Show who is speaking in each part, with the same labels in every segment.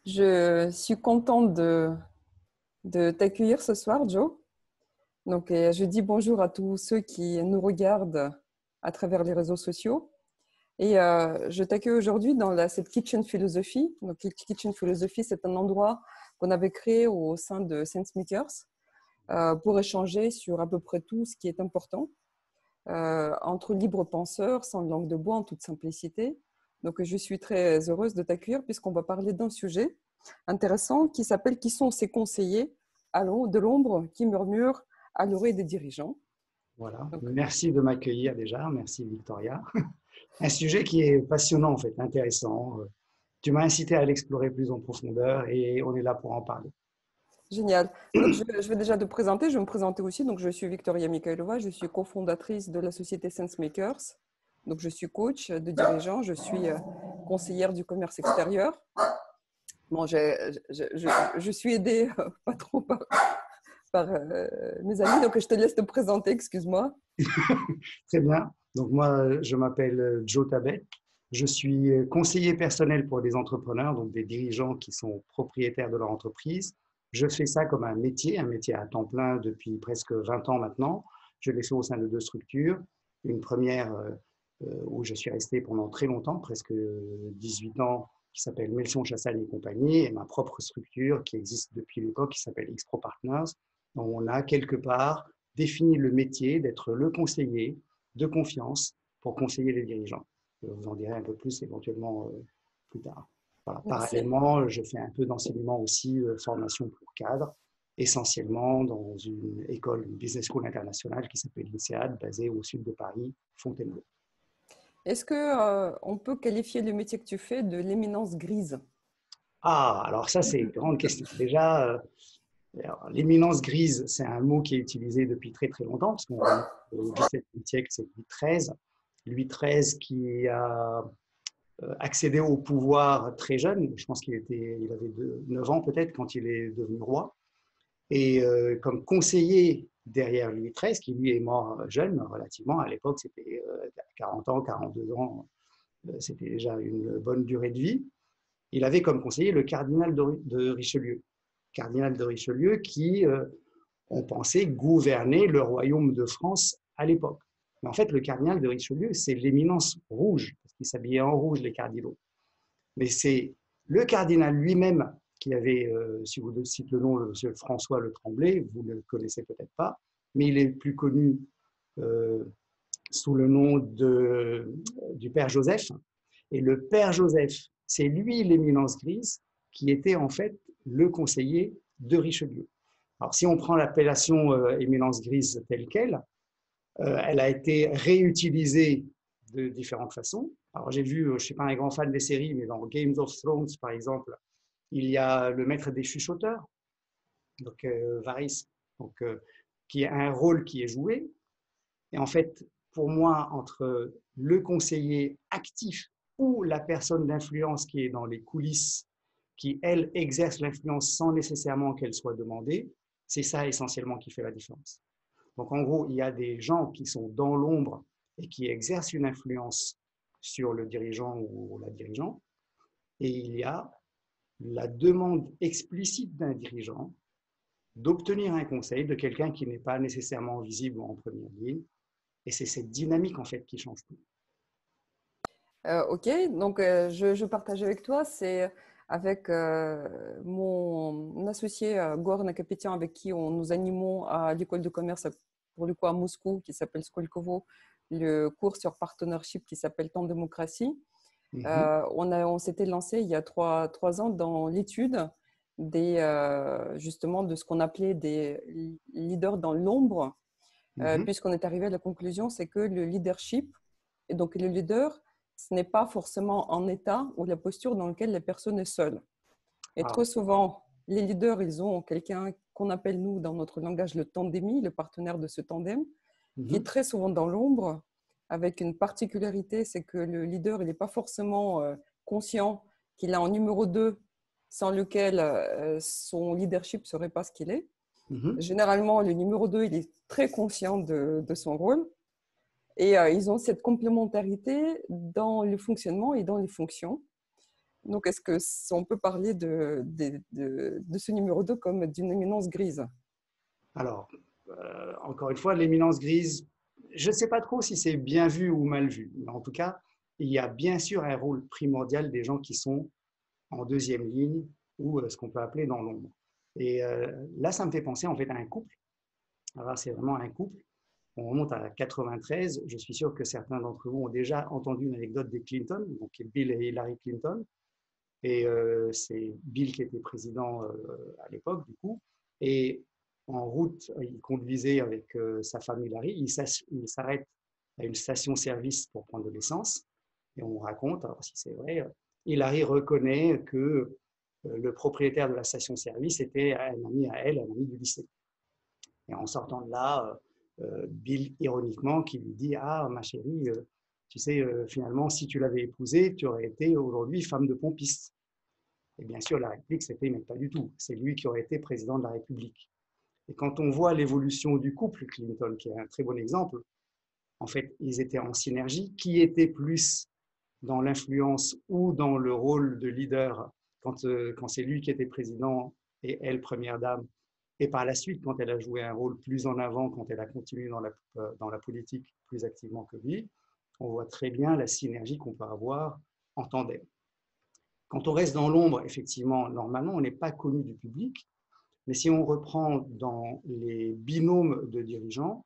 Speaker 1: Je suis contente de t'accueillir ce soir, Joe. Donc, je dis bonjour à tous ceux qui nous regardent à travers les réseaux sociaux. Et je t'accueille aujourd'hui dans cette Kitchen Philosophy. Donc, Kitchen Philosophy, c'est un endroit qu'on avait créé au sein de SenseMakers pour échanger sur à peu près tout ce qui est important entre libres penseurs, sans langue de bois, en toute simplicité. Donc, je suis très heureuse de t'accueillir puisqu'on va parler d'un sujet intéressant qui s'appelle « Qui sont ces conseillers de l'ombre qui murmurent à l'oreille des dirigeants ?»
Speaker 2: Voilà,
Speaker 1: Donc,
Speaker 2: merci de m'accueillir déjà, merci Victoria. Un sujet qui est passionnant en fait, intéressant. Tu m'as incité à l'explorer plus en profondeur et on est là pour en parler.
Speaker 1: génial. Donc, je vais déjà te présenter. Je vais me présenter aussi. Donc, je suis Victoria Mikhailova. Je suis cofondatrice de la société SenseMakers. Donc, je suis coach de dirigeants. Je suis conseillère du commerce extérieur. Bon, je suis aidée pas trop par mes amis. Donc, je te laisse te présenter. Excuse-moi.
Speaker 2: Très bien. Donc moi, je m'appelle Joe Tabet. Je suis conseiller personnel pour des entrepreneurs, donc des dirigeants qui sont propriétaires de leur entreprise. Je fais ça comme un métier à temps plein depuis presque 20 ans maintenant. Je l'ai fait au sein de 2 structures. Une première où je suis resté pendant très longtemps, presque 18 ans, qui s'appelle Melson Chassagne et compagnie, et ma propre structure qui existe depuis l'époque, qui s'appelle X-Pro Partners. Donc on a quelque part défini le métier d'être le conseiller de confiance pour conseiller les dirigeants. Je vous en dirai un peu plus éventuellement plus tard. Voilà.
Speaker 1: Merci.
Speaker 2: Parallèlement, je fais un peu d'enseignement aussi, formation pour cadres, essentiellement dans une école, une business school internationale qui s'appelle l'INSEAD, basée au sud de Paris, Fontainebleau.
Speaker 1: Est-ce qu'on peut qualifier le métier que tu fais de l'éminence grise?
Speaker 2: Ah, alors ça, c'est une grande question. Déjà, l'éminence grise, c'est un mot qui est utilisé depuis très très longtemps, parce qu'on remonte au XVIIe siècle, c'est Louis XIII. Louis XIII qui a accédé au pouvoir très jeune, je pense il avait 9 ans peut-être quand il est devenu roi, et comme conseiller derrière Louis XIII, qui lui est mort jeune relativement, à l'époque c'était 40 ans, 42 ans, c'était déjà une bonne durée de vie, il avait comme conseiller le cardinal de Richelieu. Cardinal de Richelieu qui, on pensait, gouverner le royaume de France à l'époque. Mais en fait, le cardinal de Richelieu, c'est l'éminence rouge, parce qu'ils s'habillaient en rouge, les cardinaux. Mais c'est le cardinal lui-même qui avait, si vous citez le nom, M. François Le Tremblay, vous ne le connaissez peut-être pas, mais il est plus connu sous le nom du Père Joseph. Et le Père Joseph, c'est lui l'éminence grise qui était en fait le conseiller de Richelieu. Alors si on prend l'appellation éminence grise telle qu'elle, elle a été réutilisée de différentes façons. Alors j'ai vu, je ne suis pas un grand fan des séries, mais dans Game of Thrones par exemple, il y a le maître des chuchoteurs, donc Varys, donc, qui a un rôle qui est joué. Et en fait, pour moi, entre le conseiller actif ou la personne d'influence qui est dans les coulisses, qui, elle, exerce l'influence sans nécessairement qu'elle soit demandée, c'est ça essentiellement qui fait la différence. Donc, en gros, il y a des gens qui sont dans l'ombre et qui exercent une influence sur le dirigeant ou la dirigeante, et il y a la demande explicite d'un dirigeant d'obtenir un conseil de quelqu'un qui n'est pas nécessairement visible en première ligne. Et c'est cette dynamique, en fait, qui change tout.
Speaker 1: Ok, donc je partage avec toi, c'est avec mon associé Goran Kapetian, avec qui nous animons à l'école de commerce, pour le coup à Moscou, qui s'appelle Skolkovo, le cours sur partnership qui s'appelle Temps démocratie. On s'était lancé il y a trois ans dans l'étude justement de ce qu'on appelait des leaders dans l'ombre, puisqu'on est arrivé à la conclusion, c'est que le leadership, et donc le leader, ce n'est pas forcément un état ou la posture dans laquelle la personne est seule. Et trop souvent, les leaders, ils ont quelqu'un qu'on appelle, nous, dans notre langage, le tandemi, le partenaire de ce tandem, qui est très souvent dans l'ombre, avec une particularité, c'est que le leader, il n'est pas forcément conscient qu'il a en numéro 2 sans lequel son leadership ne serait pas ce qu'il est.
Speaker 2: Mhm.
Speaker 1: Généralement, le numéro 2, il est très conscient de son rôle et ils ont cette complémentarité dans le fonctionnement et dans les fonctions. Donc, est-ce qu'on peut parler de ce numéro 2 comme d'une éminence grise?
Speaker 2: Alors, encore une fois, l'éminence grise, je ne sais pas trop si c'est bien vu ou mal vu, mais en tout cas, il y a bien sûr un rôle primordial des gens qui sont en deuxième ligne ou ce qu'on peut appeler dans l'ombre. Et là, ça me fait penser en fait à un couple. Alors, c'est vraiment un couple. On remonte à 93. Je suis sûr que certains d'entre vous ont déjà entendu une anecdote des Clinton, donc Bill et Hillary Clinton. Et c'est Bill qui était président à l'époque, du coup. Et en route, il conduisait avec sa femme Hillary. Il s'arrête à une station-service pour prendre de l'essence. Et on raconte, alors si c'est vrai, Hillary reconnaît que le propriétaire de la station-service était un ami à elle, un ami du lycée. Et en sortant de là, Bill, ironiquement, qui lui dit: Ah, ma chérie, tu sais, finalement, si tu l'avais épousée, tu aurais été aujourd'hui femme de pompiste. Et bien sûr, la réplique, c'était: mais pas du tout. C'est lui qui aurait été président de la République. Et quand on voit l'évolution du couple Clinton, qui est un très bon exemple, en fait, ils étaient en synergie. Qui était plus dans l'influence ou dans le rôle de leader quand c'est lui qui était président et elle première dame? Et par la suite, quand elle a joué un rôle plus en avant, quand elle a continué dans la politique plus activement que lui, on voit très bien la synergie qu'on peut avoir en tandem. Quand on reste dans l'ombre, effectivement, normalement, on n'est pas connu du public. Mais si on reprend dans les binômes de dirigeants,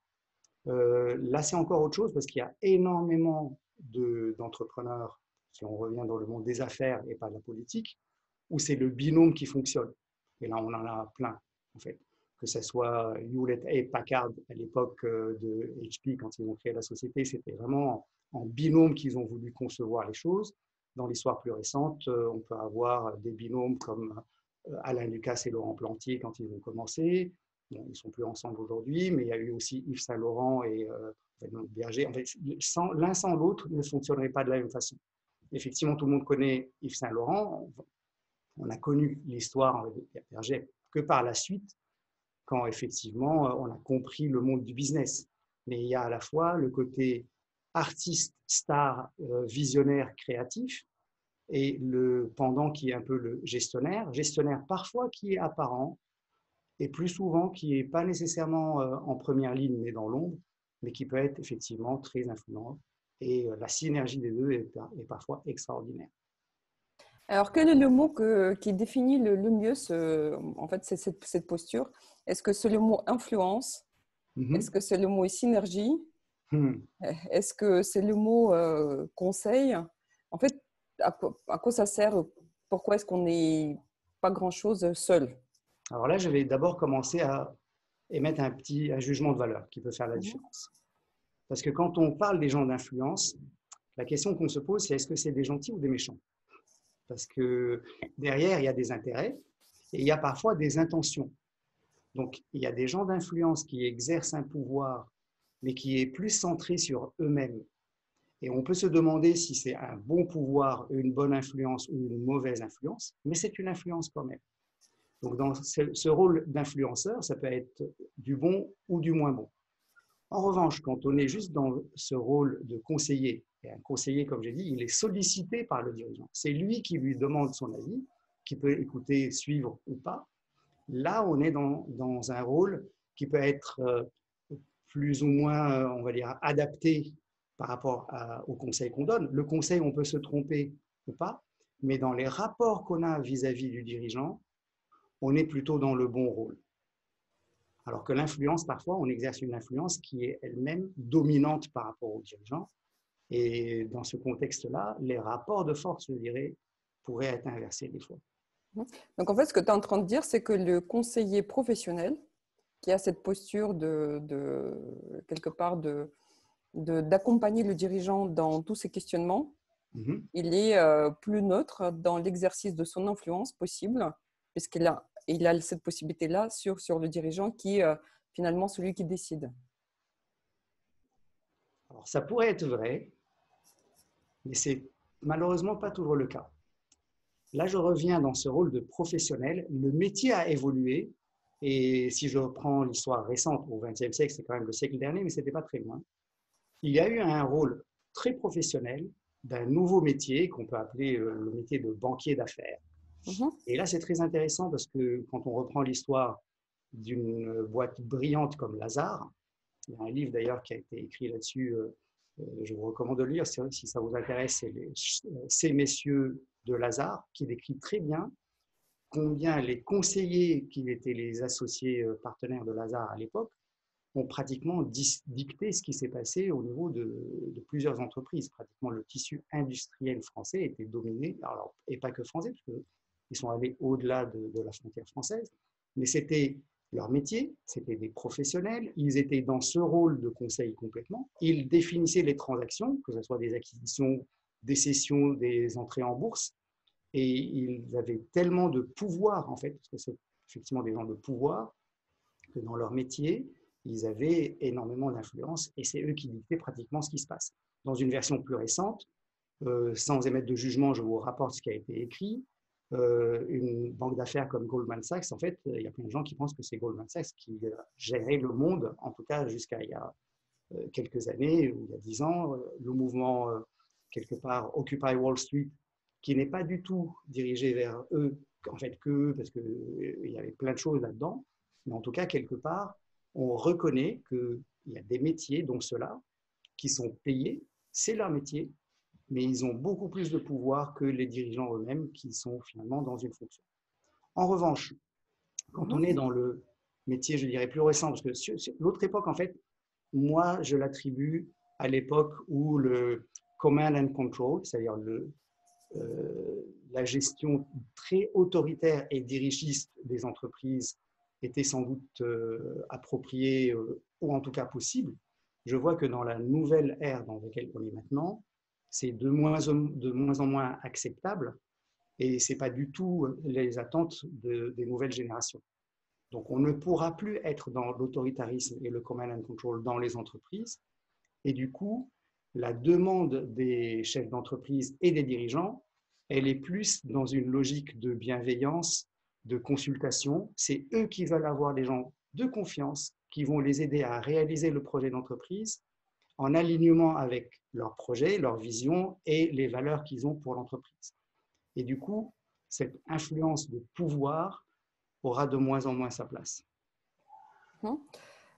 Speaker 2: là, c'est encore autre chose parce qu'il y a énormément d'entrepreneurs, si on revient dans le monde des affaires et pas de la politique, où c'est le binôme qui fonctionne. Et là, on en a plein, en fait. Que ce soit Hewlett et Packard à l'époque de HP, quand ils ont créé la société, c'était vraiment en binôme qu'ils ont voulu concevoir les choses. Dans l'histoire plus récente, on peut avoir des binômes comme Alain Lucas et Laurent Plantier quand ils ont commencé. Bon, ils ne sont plus ensemble aujourd'hui, mais il y a eu aussi Yves Saint-Laurent et Berger. En fait, l'un sans l'autre ne fonctionnerait pas de la même façon. Effectivement, tout le monde connaît Yves Saint-Laurent. On a connu l'histoire de Berger que par la suite, quand effectivement on a compris le monde du business. Mais il y a à la fois le côté artiste, star, visionnaire, créatif, et le pendant qui est un peu le gestionnaire parfois qui est apparent, et plus souvent qui n'est pas nécessairement en première ligne, mais dans l'ombre, mais qui peut être effectivement très influent. Et la synergie des deux est parfois extraordinaire.
Speaker 1: Alors, quel est le mot qui définit le mieux en fait, cette posture? Est-ce que c'est le mot influence? Est-ce que c'est le mot synergie? Est-ce que c'est le mot conseil? En fait, à quoi ça sert? Pourquoi est-ce qu'on n'est pas grand-chose seul?
Speaker 2: Alors là, je vais d'abord commencer à émettre un jugement de valeur qui peut faire la différence. Parce que quand on parle des gens d'influence, la question qu'on se pose, c'est: est-ce que c'est des gentils ou des méchants? Parce que derrière, il y a des intérêts et il y a parfois des intentions. Donc, il y a des gens d'influence qui exercent un pouvoir, mais qui est plus centré sur eux-mêmes. Et on peut se demander si c'est un bon pouvoir, une bonne influence ou une mauvaise influence, mais c'est une influence quand même. Donc, dans ce rôle d'influenceur, ça peut être du bon ou du moins bon. En revanche, quand on est juste dans ce rôle de conseiller, et un conseiller, comme j'ai dit, il est sollicité par le dirigeant. C'est lui qui lui demande son avis, qui peut écouter, suivre ou pas. Là, on est dans un rôle qui peut être plus ou moins, on va dire, adapté par rapport au conseil qu'on donne. Le conseil, on peut se tromper ou pas, mais dans les rapports qu'on a vis-à-vis du dirigeant, on est plutôt dans le bon rôle. Alors que l'influence, parfois, on exerce une influence qui est elle-même dominante par rapport au dirigeant. Et dans ce contexte-là, les rapports de force, je dirais, pourraient être inversés des fois.
Speaker 1: Donc, en fait, ce que tu es en train de dire, c'est que le conseiller professionnel qui a cette posture quelque part d'accompagner le dirigeant dans tous ses questionnements, il est plus neutre dans l'exercice de son influence possible, puisqu'il a cette possibilité-là sur le dirigeant qui est finalement celui qui décide.
Speaker 2: Alors, ça pourrait être vrai, mais c'est malheureusement pas toujours le cas. Là, je reviens dans ce rôle de professionnel. Le métier a évolué. Et si je reprends l'histoire récente, au XXe siècle, c'est quand même le siècle dernier, mais ce n'était pas très loin. Il y a eu un rôle très professionnel d'un nouveau métier qu'on peut appeler le métier de banquier d'affaires.
Speaker 1: Mhm.
Speaker 2: Et là, c'est très intéressant parce que quand on reprend l'histoire d'une boîte brillante comme Lazare, il y a un livre d'ailleurs qui a été écrit là-dessus, je vous recommande de le lire si ça vous intéresse, c'est Ces messieurs de Lazare, qui décrit très bien combien les conseillers qui étaient les associés partenaires de Lazare à l'époque ont pratiquement dicté ce qui s'est passé au niveau de plusieurs entreprises. Pratiquement le tissu industriel français était dominé, alors, et pas que français, parce qu'ils sont allés au-delà de la frontière française, mais c'était leur métier, c'était des professionnels, ils étaient dans ce rôle de conseil complètement, ils définissaient les transactions, que ce soit des acquisitions, des cessions, des entrées en bourse, et ils avaient tellement de pouvoir, en fait, parce que c'est effectivement des gens de pouvoir, que dans leur métier, ils avaient énormément d'influence et c'est eux qui dictaient pratiquement ce qui se passe. Dans une version plus récente, sans émettre de jugement, je vous rapporte ce qui a été écrit. Une banque d'affaires comme Goldman Sachs, en fait, il y a plein de gens qui pensent que c'est Goldman Sachs qui gérait le monde, en tout cas jusqu'à il y a quelques années, ou il y a 10 ans, le mouvement, quelque part, Occupy Wall Street, qui n'est pas du tout dirigé vers eux, en fait, qu'eux, parce qu'il y avait plein de choses là-dedans, mais en tout cas, quelque part, on reconnaît qu'il y a des métiers, dont ceux-là, qui sont payés, c'est leur métier, mais ils ont beaucoup plus de pouvoir que les dirigeants eux-mêmes qui sont finalement dans une fonction. En revanche, quand on est dans le métier, je dirais, plus récent, parce que l'autre époque, en fait, moi, je l'attribue à l'époque où le command and control, c'est-à-dire la gestion très autoritaire et dirigiste des entreprises était sans doute appropriée ou en tout cas possible. Je vois que dans la nouvelle ère dans laquelle on est maintenant, c'est de moins en moins acceptable et ce n'est pas du tout les attentes des nouvelles générations. Donc, on ne pourra plus être dans l'autoritarisme et le command and control dans les entreprises. Et du coup, la demande des chefs d'entreprise et des dirigeants, elle est plus dans une logique de bienveillance, de consultation. C'est eux qui veulent avoir des gens de confiance qui vont les aider à réaliser le projet d'entreprise en alignement avec leur projet, leur vision et les valeurs qu'ils ont pour l'entreprise. Et du coup, cette influence de pouvoir aura de moins en moins sa place.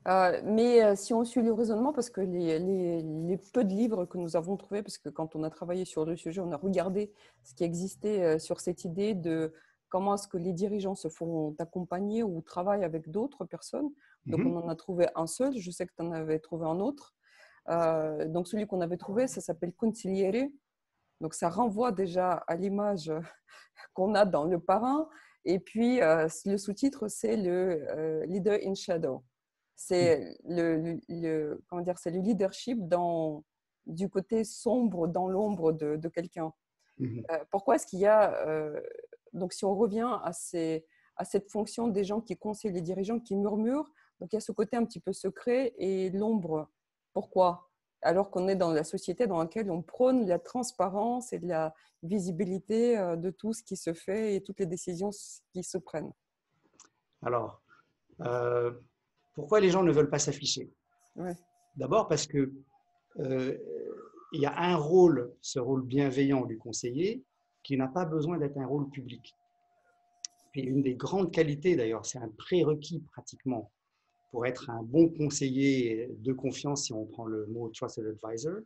Speaker 1: Mais si on suit le raisonnement, parce que les peu de livres que nous avons trouvés, parce que quand on a travaillé sur le sujet, on a regardé ce qui existait sur cette idée de comment est-ce que les dirigeants se font accompagner ou travaillent avec d'autres personnes. Donc, on en a trouvé un seul. Je sais que tu en avais trouvé un autre. Donc, celui qu'on avait trouvé, ça s'appelle Consigliere. Donc, ça renvoie déjà à l'image qu'on a dans Le Parrain. Et puis, le sous-titre, c'est le Leader in Shadow. C'est comment dire, c'est le leadership du côté sombre, dans l'ombre de quelqu'un. Pourquoi est-ce qu'il y a… donc, si on revient à cette fonction des gens qui conseillent les dirigeants, qui murmurent, donc il y a ce côté un petit peu secret et l'ombre. Pourquoi ? Alors qu'on est dans la société dans laquelle on prône la transparence et la visibilité de tout ce qui se fait et toutes les décisions qui se prennent.
Speaker 2: Alors, pourquoi les gens ne veulent pas s'afficher ?
Speaker 1: Ouais.
Speaker 2: D'abord parce que il y a un rôle, ce rôle bienveillant du conseiller, qui n'a pas besoin d'être un rôle public. Et une des grandes qualités, d'ailleurs, c'est un prérequis pratiquement pour être un bon conseiller de confiance, si on prend le mot Trusted Advisor,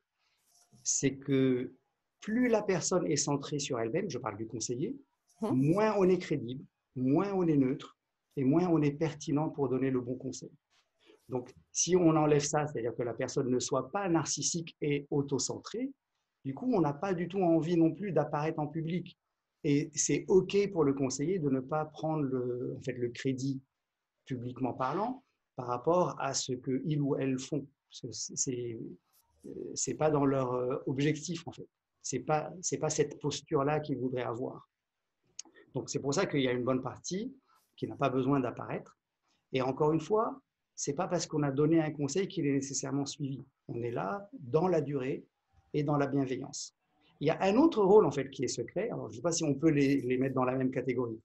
Speaker 2: c'est que plus la personne est centrée sur elle-même, je parle du conseiller, moins on est crédible, moins on est neutre et moins on est pertinent pour donner le bon conseil. Donc, si on enlève ça, c'est-à-dire que la personne ne soit pas narcissique et autocentrée, du coup, on n'a pas du tout envie non plus d'apparaître en public. Et c'est OK pour le conseiller de ne pas prendre le crédit publiquement parlant par rapport à ce qu'ils ou elles font. C'est pas dans leur objectif, en fait. C'est pas cette posture-là qu'ils voudraient avoir. Donc, c'est pour ça qu'il y a une bonne partie qui n'a pas besoin d'apparaître. Et encore une fois, ce n'est pas parce qu'on a donné un conseil qu'il est nécessairement suivi. On est là dans la durée et dans la bienveillance. Il y a un autre rôle en fait qui est secret. Alors, je ne sais pas si on peut les mettre dans la même catégorie.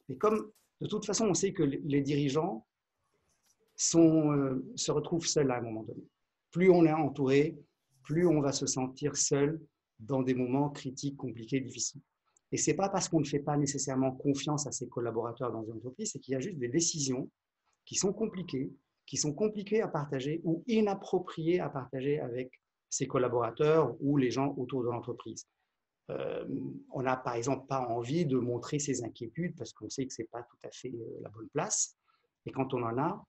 Speaker 2: Mais comme de toute façon, on sait que les dirigeants se retrouvent seuls à un moment donné. Plus on est entouré, plus on va se sentir seul dans des moments critiques, compliqués, difficiles. Et ce n'est pas parce qu'on ne fait pas nécessairement confiance à ses collaborateurs dans une entreprise, c'est qu'il y a juste des décisions qui sont compliquées à partager ou inappropriées à partager avec ses collaborateurs ou les gens autour de l'entreprise. On n'a par exemple pas envie de montrer ses inquiétudes parce qu'on sait que ce n'est pas tout à fait la bonne place. Et quand on en a,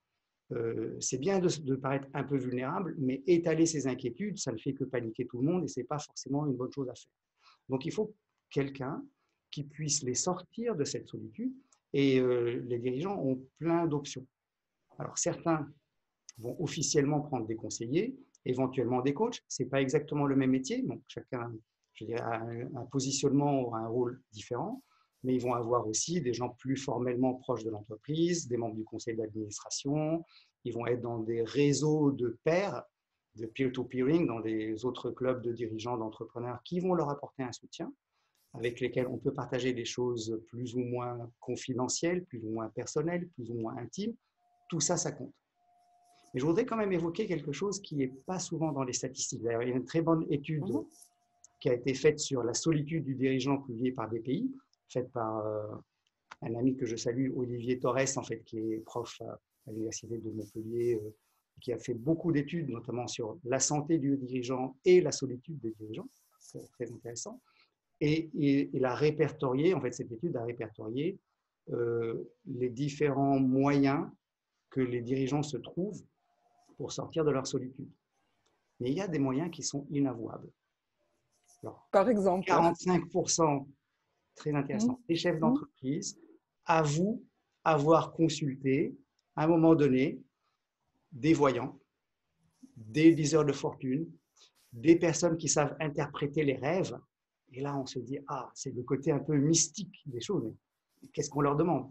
Speaker 2: c'est bien de paraître un peu vulnérable, mais étaler ses inquiétudes, ça ne fait que paniquer tout le monde et ce n'est pas forcément une bonne chose à faire. Donc il faut quelqu'un qui puisse les sortir de cette solitude et les dirigeants ont plein d'options. Alors certains vont officiellement prendre des conseillers, éventuellement des coachs. Ce n'est pas exactement le même métier, donc chacun, je dirais, a un positionnement ou un rôle différent, mais ils vont avoir aussi des gens plus formellement proches de l'entreprise, des membres du conseil d'administration, ils vont être dans des réseaux de pairs, de peer-to-peering, dans des autres clubs de dirigeants, d'entrepreneurs qui vont leur apporter un soutien, avec lesquels on peut partager des choses plus ou moins confidentielles, plus ou moins personnelles, plus ou moins intimes. Tout ça, ça compte. Mais je voudrais quand même évoquer quelque chose qui n'est pas souvent dans les statistiques. D'ailleurs, il y a une très bonne étude qui a été faite sur la solitude du dirigeant publiée par BPI, faite par un ami que je salue, Olivier Torres, en fait, qui est prof à l'Université de Montpellier, qui a fait beaucoup d'études, notamment sur la santé du dirigeant et la solitude des dirigeants. C'est très intéressant. Et il a répertorié, en fait, cette étude a répertorié les différents moyens que les dirigeants se trouvent pour sortir de leur solitude. Mais il y a des moyens qui sont inavouables. Alors,
Speaker 1: Par exemple,
Speaker 2: 45%, très intéressant, des chefs d'entreprise avouent avoir consulté, à un moment donné, des voyants, des diseurs de fortune, des personnes qui savent interpréter les rêves. Et là, on se dit, ah, c'est le côté un peu mystique des choses. Qu'est-ce qu'on leur demande?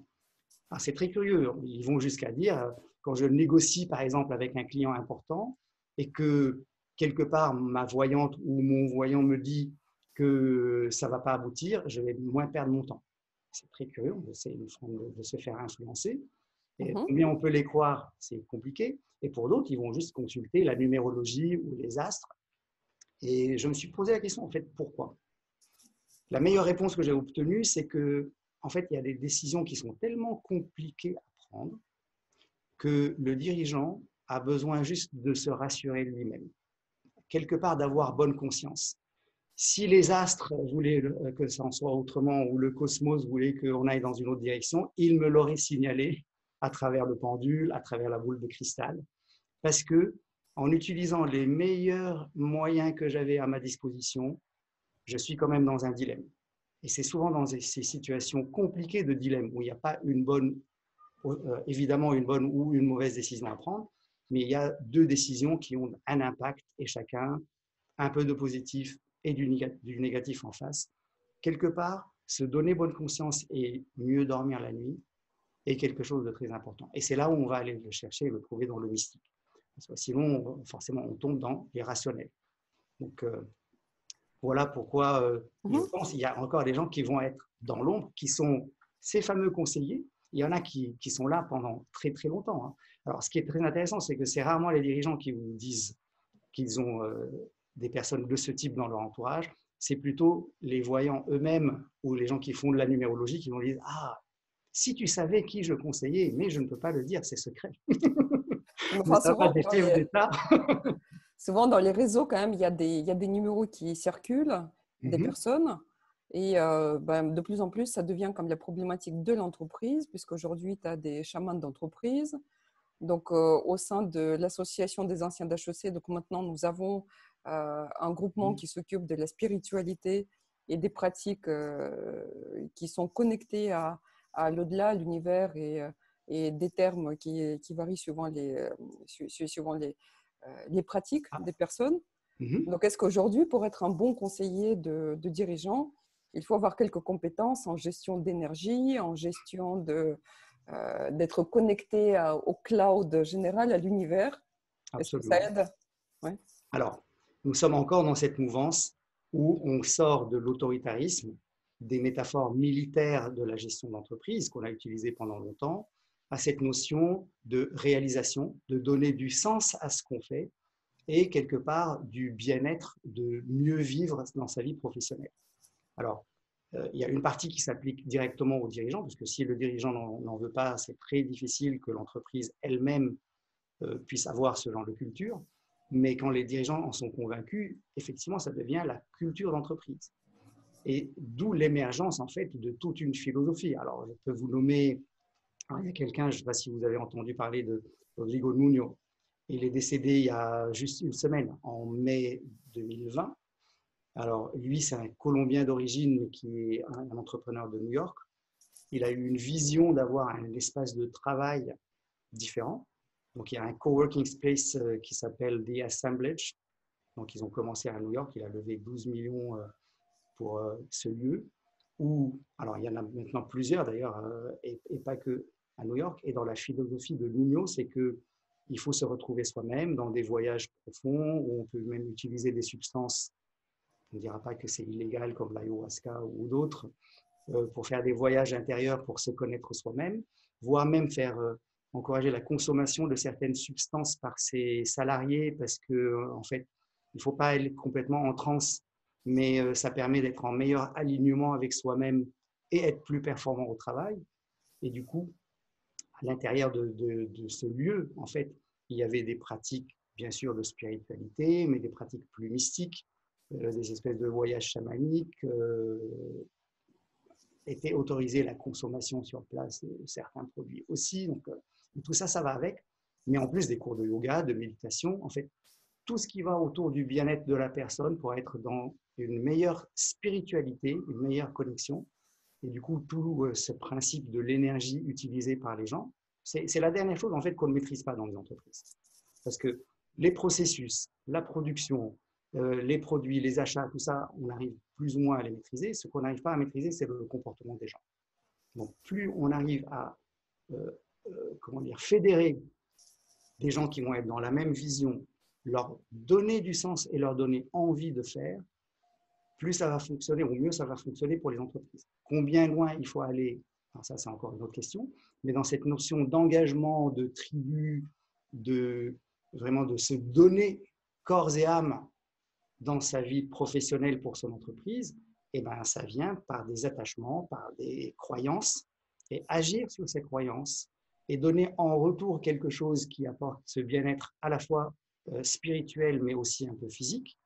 Speaker 2: Ah, c'est très curieux. Ils vont jusqu'à dire, quand je négocie par exemple avec un client important et que quelque part ma voyante ou mon voyant me dit que ça ne va pas aboutir, je vais moins perdre mon temps. C'est très curieux, c'est une forme de se faire influencer. Et combien on peut les croire, c'est compliqué. Et pour d'autres, ils vont juste consulter la numérologie ou les astres. Et je me suis posé la question, en fait, pourquoi? La meilleure réponse que j'ai obtenue, c'est que en fait, il y a des décisions qui sont tellement compliquées à prendre que le dirigeant a besoin juste de se rassurer lui-même, quelque part d'avoir bonne conscience. Si les astres voulaient que ça en soit autrement ou le cosmos voulait qu'on aille dans une autre direction, il me l'aurait signalé à travers le pendule, à travers la boule de cristal, parce que en utilisant les meilleurs moyens que j'avais à ma disposition, je suis quand même dans un dilemme. Et c'est souvent dans ces situations compliquées de dilemme où il n'y a pas une bonne, évidemment une bonne ou une mauvaise décision à prendre, mais il y a deux décisions qui ont un impact et chacun un peu de positif et du négatif en face. Quelque part, se donner bonne conscience et mieux dormir la nuit est quelque chose de très important. Et c'est là où on va aller le chercher et le trouver dans le mystique. Parce que sinon, forcément, on tombe dans l'irrationnel. Donc, voilà pourquoi je pense qu'il y a encore des gens qui vont être dans l'ombre, qui sont ces fameux conseillers. Il y en a qui sont là pendant très très longtemps. Hein. Alors, ce qui est très intéressant, c'est que c'est rarement les dirigeants qui vous disent qu'ils ont des personnes de ce type dans leur entourage. C'est plutôt les voyants eux-mêmes ou les gens qui font de la numérologie qui vont dire « Ah, si tu savais qui je conseillais, mais je ne peux pas le dire, c'est secret. »
Speaker 1: Enfin,
Speaker 2: Ça va des chefs d'État.
Speaker 1: Souvent, dans les réseaux, quand même, il y a des numéros qui circulent, des personnes. Et de plus en plus, ça devient comme la problématique de l'entreprise, puisqu'aujourd'hui, tu as des chamans d'entreprise. Donc, au sein de l'association des anciens d'HEC, donc maintenant, nous avons un groupement qui s'occupe de la spiritualité et des pratiques qui sont connectées à l'au-delà, à l'univers et des termes qui varient suivant les pratiques des personnes. Donc, est-ce qu'aujourd'hui, pour être un bon conseiller de dirigeant, il faut avoir quelques compétences en gestion d'énergie, en gestion d'être connecté au cloud général, à l'univers? Est-ce que ça aide? Ouais.
Speaker 2: Alors, nous sommes encore dans cette mouvance où on sort de l'autoritarisme, des métaphores militaires de la gestion d'entreprise qu'on a utilisées pendant longtemps, à cette notion de réalisation, de donner du sens à ce qu'on fait et quelque part du bien-être, de mieux vivre dans sa vie professionnelle. Alors, il y a une partie qui s'applique directement aux dirigeants, parce que si le dirigeant n'en veut pas, c'est très difficile que l'entreprise elle-même puisse avoir ce genre de culture. Mais quand les dirigeants en sont convaincus, effectivement, ça devient la culture d'entreprise. Et d'où l'émergence, en fait, de toute une philosophie. Alors, je peux vous nommer, il y a quelqu'un, je ne sais pas si vous avez entendu parler de Rodrigo Nuño. Il est décédé il y a juste une semaine, en mai 2020. Alors, lui, c'est un Colombien d'origine qui est un entrepreneur de New York. Il a eu une vision d'avoir un espace de travail différent. Donc, il y a un coworking space qui s'appelle The Assemblage. Donc, ils ont commencé à New York. Il a levé 12 millions pour ce lieu. Alors, il y en a maintenant plusieurs d'ailleurs, et pas que à New York. Et dans la philosophie de Nuno, c'est qu'il faut se retrouver soi-même dans des voyages profonds où on peut même utiliser des substances. On ne dira pas que c'est illégal comme l'ayahuasca ou d'autres, pour faire des voyages intérieurs pour se connaître soi-même, voire même faire encourager la consommation de certaines substances par ses salariés parce que en fait, il ne faut pas être complètement en transe, mais ça permet d'être en meilleur alignement avec soi-même et être plus performant au travail. Et du coup, à l'intérieur de ce lieu, en fait, il y avait des pratiques, bien sûr, de spiritualité, mais des pratiques plus mystiques, des espèces de voyages chamaniques, était autorisée la consommation sur place de certains produits aussi. Donc, tout ça, ça va avec. Mais en plus des cours de yoga, de méditation, en fait, tout ce qui va autour du bien-être de la personne pour être dans une meilleure spiritualité, une meilleure connexion. Et du coup, tout ce principe de l'énergie utilisée par les gens, c'est la dernière chose en fait qu'on ne maîtrise pas dans les entreprises. Parce que les processus, la production, les produits, les achats, tout ça, on arrive plus ou moins à les maîtriser. Ce qu'on n'arrive pas à maîtriser, c'est le comportement des gens. Donc, plus on arrive à fédérer des gens qui vont être dans la même vision, leur donner du sens et leur donner envie de faire, plus ça va fonctionner, ou mieux ça va fonctionner pour les entreprises. Combien loin il faut aller, alors ça c'est encore une autre question, mais dans cette notion d'engagement, de tribu, vraiment de se donner corps et âme dans sa vie professionnelle pour son entreprise, et ben, ça vient par des attachements, par des croyances, et agir sur ces croyances et donner en retour quelque chose qui apporte ce bien-être à la fois spirituel, mais aussi un peu physique,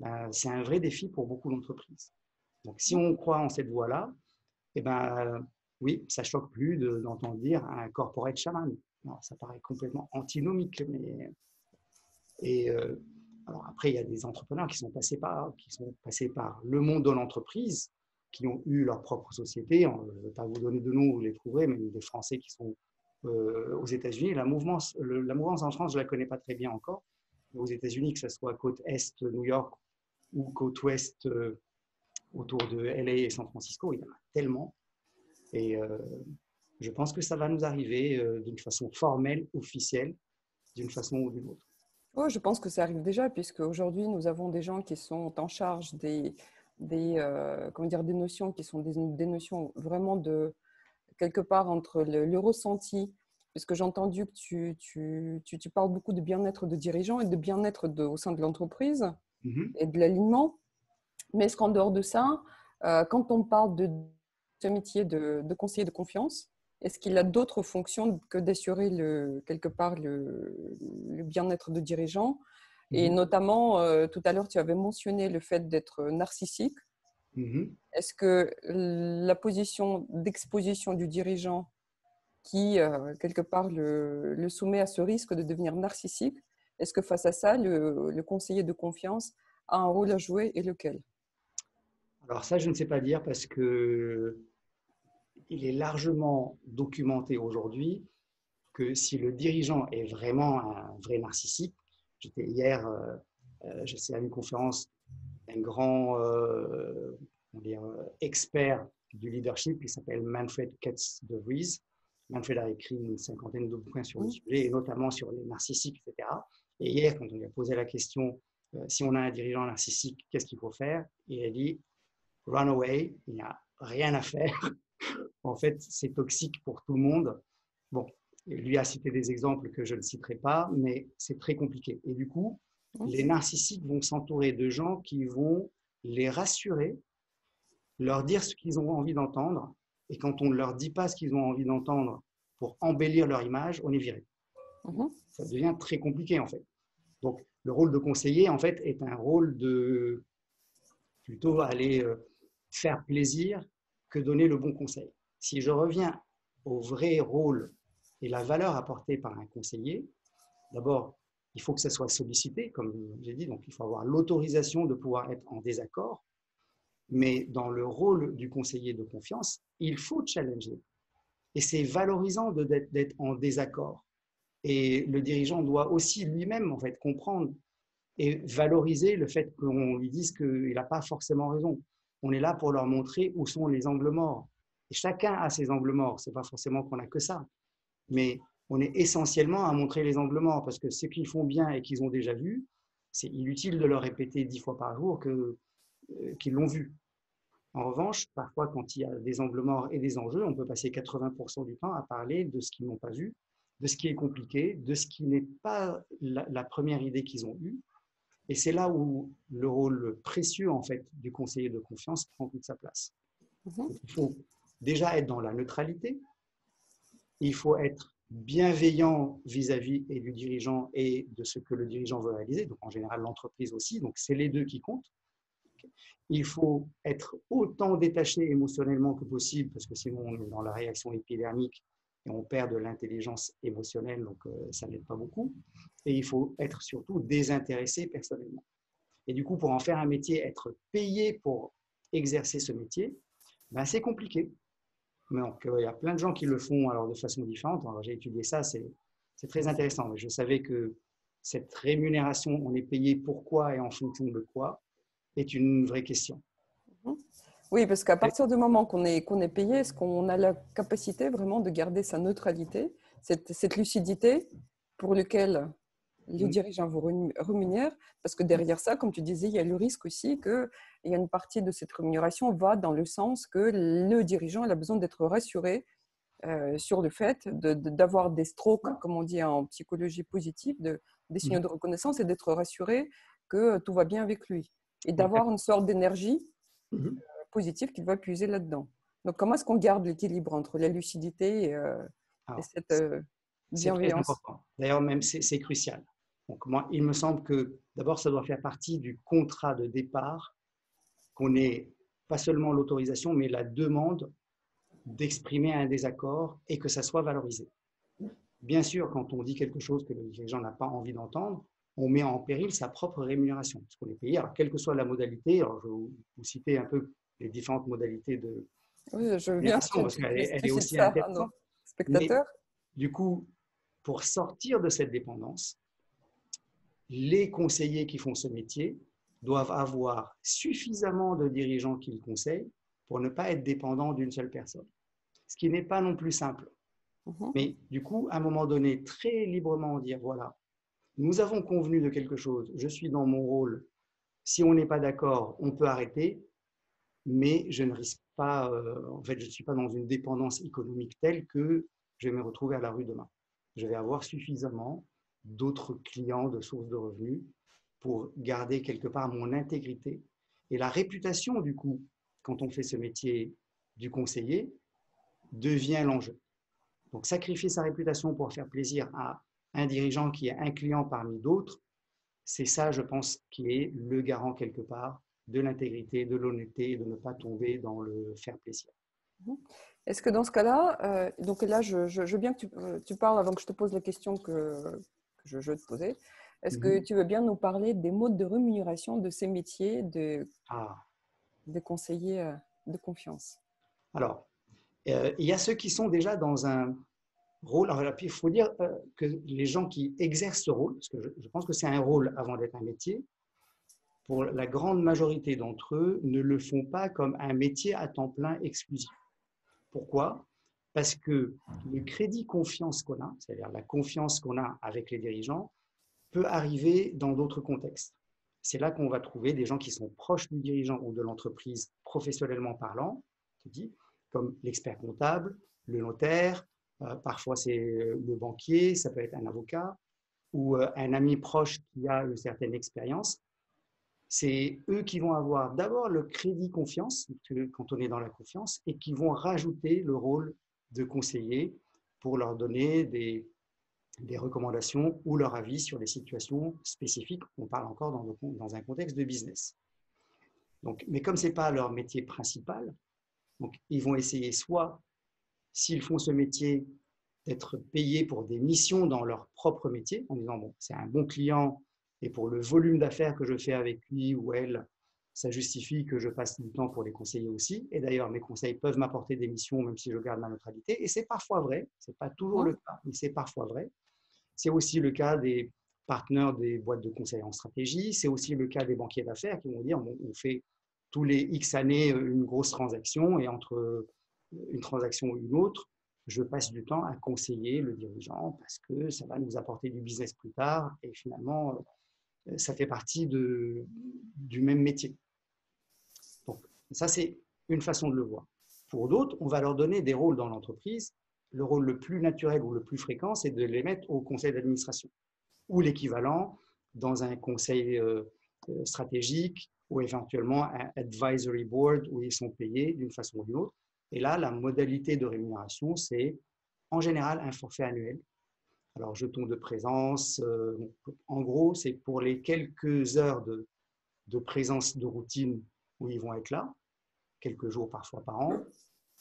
Speaker 2: ben, c'est un vrai défi pour beaucoup d'entreprises. Donc, si on croit en cette voie-là, eh ben, oui, ça ne choque plus d'entendre dire un corporate shaman. Non, ça paraît complètement antinomique, mais alors après, il y a des entrepreneurs qui sont passés par le monde de l'entreprise, qui ont eu leur propre société. Je ne vais pas vous donner de noms, vous les trouverez, mais des Français qui sont aux États-Unis. La mouvance en France, je ne la connais pas très bien encore. Aux États-Unis, que ce soit côte Est, New York, ou côte Ouest, autour de LA et San Francisco, il y en a tellement. Et je pense que ça va nous arriver d'une façon formelle, officielle, d'une façon ou d'une autre.
Speaker 1: Oui, je pense que ça arrive déjà, puisque aujourd'hui, nous avons des gens qui sont en charge comment dire, des notions qui sont des notions vraiment de quelque part entre le ressenti, puisque j'ai entendu que tu parles beaucoup de bien-être de dirigeants et de bien-être au sein de l'entreprise et de l'alignement. Mais est-ce qu'en dehors de ça, quand on parle de ce métier de conseiller de confiance, est-ce qu'il a d'autres fonctions que d'assurer quelque part le bien-être de dirigeants? Et notamment, tout à l'heure, tu avais mentionné le fait d'être narcissique. Est-ce que la position d'exposition du dirigeant qui, quelque part, le soumet à ce risque de devenir narcissique, est-ce que face à ça, le conseiller de confiance a un rôle à jouer et lequel?
Speaker 2: Alors ça, je ne sais pas dire parce que il est largement documenté aujourd'hui que si le dirigeant est vraiment un vrai narcissique, j'étais hier, j'étais à une conférence d'un grand expert du leadership qui s'appelle Manfred Katz de Vries. Manfred a écrit une cinquantaine de bouquins sur le sujet, et notamment sur les narcissiques, etc. Et hier, quand on lui a posé la question si on a un dirigeant narcissique, qu'est-ce qu'il faut faire? Et elle dit, run away, il n'y a rien à faire. En fait, c'est toxique pour tout le monde. Bon, lui a cité des exemples que je ne citerai pas, mais c'est très compliqué. Et du coup, les narcissiques vont s'entourer de gens qui vont les rassurer, leur dire ce qu'ils ont envie d'entendre. Et quand on ne leur dit pas ce qu'ils ont envie d'entendre pour embellir leur image, on est viré. Ça devient très compliqué, en fait. Donc, le rôle de conseiller, en fait, est un rôle de plutôt aller faire plaisir que donner le bon conseil. Si je reviens au vrai rôle et la valeur apportée par un conseiller, d'abord, il faut que ça soit sollicité, comme j'ai dit, donc il faut avoir l'autorisation de pouvoir être en désaccord, mais dans le rôle du conseiller de confiance, il faut challenger. Et c'est valorisant d'être en désaccord. Et le dirigeant doit aussi lui-même, en fait, comprendre et valoriser le fait qu'on lui dise qu'il n'a pas forcément raison. On est là pour leur montrer où sont les angles morts. Et chacun a ses angles morts. Ce n'est pas forcément qu'on n'a que ça. Mais on est essentiellement à montrer les angles morts parce que ce qu'ils font bien et qu'ils ont déjà vu, c'est inutile de leur répéter 10 fois par jour qu'ils l'ont vu. En revanche, parfois, quand il y a des angles morts et des enjeux, on peut passer 80% du temps à parler de ce qu'ils n'ont pas vu, de ce qui est compliqué, de ce qui n'est pas la première idée qu'ils ont eue. Et c'est là où le rôle précieux, en fait, du conseiller de confiance prend toute sa place. Il faut déjà être dans la neutralité. Il faut être bienveillant vis-à-vis et du dirigeant et de ce que le dirigeant veut réaliser. Donc, en général, l'entreprise aussi. Donc, c'est les deux qui comptent. Il faut être autant détaché émotionnellement que possible, parce que sinon, on est dans la réaction épidermique et on perd de l'intelligence émotionnelle, donc ça n'aide pas beaucoup. Et il faut être surtout désintéressé personnellement. Et du coup, pour en faire un métier, être payé pour exercer ce métier, ben, c'est compliqué. Donc, il y a plein de gens qui le font alors, de façon différente. Alors, j'ai étudié ça, c'est très intéressant. Mais je savais que cette rémunération, on est payé pourquoi et en fonction de quoi, est une vraie question.
Speaker 1: Oui, parce qu'à partir du moment qu'on est payé, est-ce qu'on a la capacité vraiment de garder sa neutralité, cette lucidité pour laquelle le dirigeant vous rémunère? Parce que derrière ça, comme tu disais, il y a le risque aussi qu'il y a une partie de cette rémunération va dans le sens que le dirigeant a besoin d'être rassuré sur le fait d'avoir des strokes, comme on dit en psychologie positive, des signaux de reconnaissance et d'être rassuré que tout va bien avec lui. Et d'avoir une sorte d'énergie positive qu'il va puiser là-dedans. Donc, comment est-ce qu'on garde l'équilibre entre la lucidité et cette bienveillance?
Speaker 2: C'est très important. D'ailleurs, même c'est crucial. Donc, moi, il me semble que d'abord, ça doit faire partie du contrat de départ, qu'on ait pas seulement l'autorisation, mais la demande d'exprimer un désaccord et que ça soit valorisé. Bien sûr, quand on dit quelque chose que le dirigeant n'a pas envie d'entendre, on met en péril sa propre rémunération, parce qu'on est payé, alors quelle que soit la modalité. Alors, je vais vous citer un peu les différentes modalités de rémunération, parce qu'elle est aussi intéressante.
Speaker 1: Spectateurs.
Speaker 2: Mais, du coup, pour sortir de cette dépendance, les conseillers qui font ce métier doivent avoir suffisamment de dirigeants qu'ils conseillent pour ne pas être dépendants d'une seule personne. Ce qui n'est pas non plus simple. Mais du coup, à un moment donné, très librement dire, voilà, nous avons convenu de quelque chose, je suis dans mon rôle, si on n'est pas d'accord, on peut arrêter, mais je ne risque pas, en fait, je ne suis pas dans une dépendance économique telle que je vais me retrouver à la rue demain. Je vais avoir suffisamment d'autres clients, de sources de revenus pour garder quelque part mon intégrité. Et la réputation, du coup, quand on fait ce métier du conseiller, devient l'enjeu. Donc, sacrifier sa réputation pour faire plaisir à un dirigeant qui est un client parmi d'autres, c'est ça, je pense, qui est le garant quelque part de l'intégrité, de l'honnêteté et de ne pas tomber dans le faire plaisir.
Speaker 1: Est-ce que dans ce cas-là, donc là, je veux bien que tu parles avant que je te pose la question que je veux te poser. Est-ce que tu veux bien nous parler des modes de rémunération de ces métiers de conseiller de confiance?
Speaker 2: Alors, il y a ceux qui sont déjà dans un rôle. Alors, il faut dire que les gens qui exercent ce rôle, parce que je pense que c'est un rôle avant d'être un métier, pour la grande majorité d'entre eux, ne le font pas comme un métier à temps plein exclusif. Pourquoi? Parce que le crédit confiance qu'on a, c'est-à-dire la confiance qu'on a avec les dirigeants, peut arriver dans d'autres contextes. c'est là qu'on va trouver des gens qui sont proches du dirigeant ou de l'entreprise professionnellement parlant, je dis, comme l'expert comptable, le notaire, parfois c'est le banquier, ça peut être un avocat ou un ami proche qui a une certaine expérience. C'est eux qui vont avoir d'abord le crédit confiance, quand on est dans la confiance, et qui vont rajouter le rôle de conseiller pour leur donner des recommandations ou leur avis sur des situations spécifiques. On parle encore dans un contexte de business. Donc, mais comme ce n'est pas leur métier principal, donc ils vont essayer soit, s'ils font ce métier, d'être payés pour des missions dans leur propre métier, en disant, bon, c'est un bon client, et pour le volume d'affaires que je fais avec lui ou elle, ça justifie que je passe du temps pour les conseiller aussi. Et d'ailleurs, mes conseils peuvent m'apporter des missions, même si je garde ma neutralité. Et c'est parfois vrai, ce n'est pas toujours le cas, mais c'est parfois vrai. C'est aussi le cas des partenaires des boîtes de conseil en stratégie. C'est aussi le cas des banquiers d'affaires qui vont dire, bon, on fait tous les X années une grosse transaction et entre une transaction et une autre, je passe du temps à conseiller le dirigeant parce que ça va nous apporter du business plus tard et finalement, ça fait partie du même métier. Donc, ça, c'est une façon de le voir. Pour d'autres, on va leur donner des rôles dans l'entreprise. Le rôle le plus naturel ou le plus fréquent, c'est de les mettre au conseil d'administration ou l'équivalent dans un conseil stratégique ou éventuellement un advisory board où ils sont payés d'une façon ou d'une autre. Et là, la modalité de rémunération, c'est en général un forfait annuel. Alors, jetons de présence, en gros, c'est pour les quelques heures de présence de routine où ils vont être là, quelques jours parfois par an,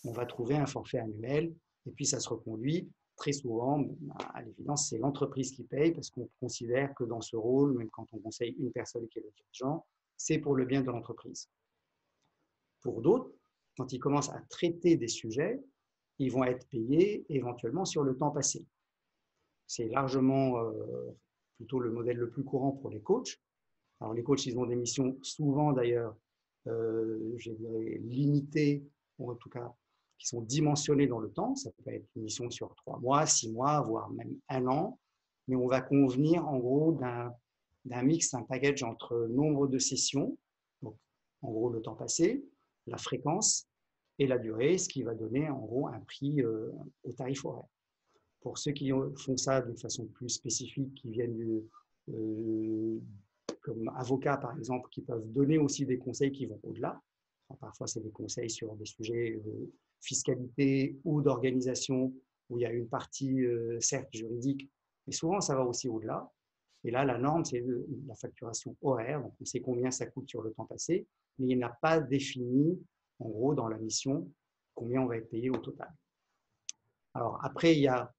Speaker 2: on va trouver un forfait annuel et puis ça se reconduit. Très souvent, à l'évidence, c'est l'entreprise qui paye parce qu'on considère que dans ce rôle, même quand on conseille une personne qui est le dirigeant, c'est pour le bien de l'entreprise. Pour d'autres, quand ils commencent à traiter des sujets, ils vont être payés éventuellement sur le temps passé. C'est largement plutôt le modèle le plus courant pour les coachs. Alors les coachs, ils ont des missions souvent d'ailleurs, je dirais, limitées, ou en tout cas qui sont dimensionnées dans le temps. Ça peut être une mission sur 3 mois, 6 mois, voire même 1 an. Mais on va convenir en gros d'un mix, un package entre nombre de sessions, donc en gros le temps passé, la fréquence et la durée, ce qui va donner en gros un prix au tarif horaire. Pour ceux qui font ça de façon plus spécifique, qui viennent comme avocats par exemple, qui peuvent donner aussi des conseils qui vont au-delà. Parfois, c'est des conseils sur des sujets de fiscalité ou d'organisation où il y a une partie certes juridique, mais souvent ça va aussi au-delà. Et là, la norme, c'est la facturation horaire. Donc, on sait combien ça coûte sur le temps passé, mais il n'a pas défini, en gros, dans la mission, combien on va être payé au total. Alors, après, il y a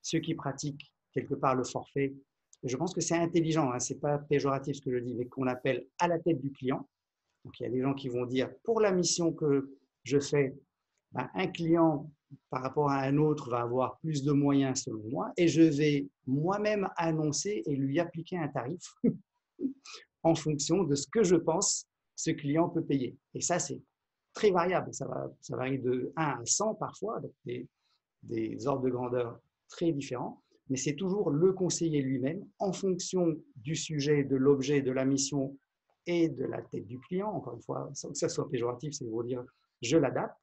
Speaker 2: ceux qui pratiquent quelque part le forfait. Je pense que c'est intelligent, hein, ce n'est pas péjoratif ce que je dis, mais qu'on appelle à la tête du client. Donc, il y a des gens qui vont dire, pour la mission que je fais, ben, un client par rapport à un autre va avoir plus de moyens selon moi et je vais moi-même annoncer et lui appliquer un tarif en fonction de ce que je pense ce client peut payer. Et ça, c'est très variable. Ça varie de 1 à 100 parfois, donc des ordres de grandeur très différents. Mais c'est toujours le conseiller lui-même en fonction du sujet, de l'objet, de la mission et de la tête du client. Encore une fois, sans que ça soit péjoratif, c'est pour dire je l'adapte.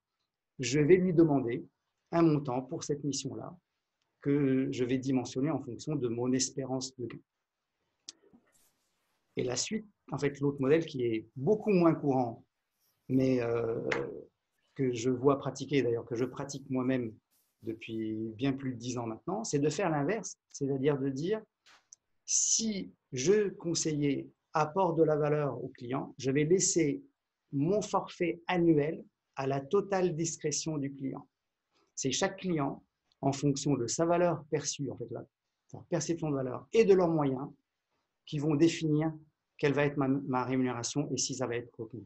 Speaker 2: Je vais lui demander un montant pour cette mission-là que je vais dimensionner en fonction de mon espérance de gain. Et la suite, en fait, l'autre modèle qui est beaucoup moins courant, mais que je vois pratiquer, d'ailleurs que je pratique moi-même depuis bien plus de 10 ans maintenant, c'est de faire l'inverse, c'est-à-dire de dire si je conseiller apporte de la valeur au client, je vais laisser mon forfait annuel à la totale discrétion du client. C'est chaque client, en fonction de sa valeur perçue, en fait, la perception de valeur et de leurs moyens, qui vont définir quelle va être ma rémunération et si ça va être retenu.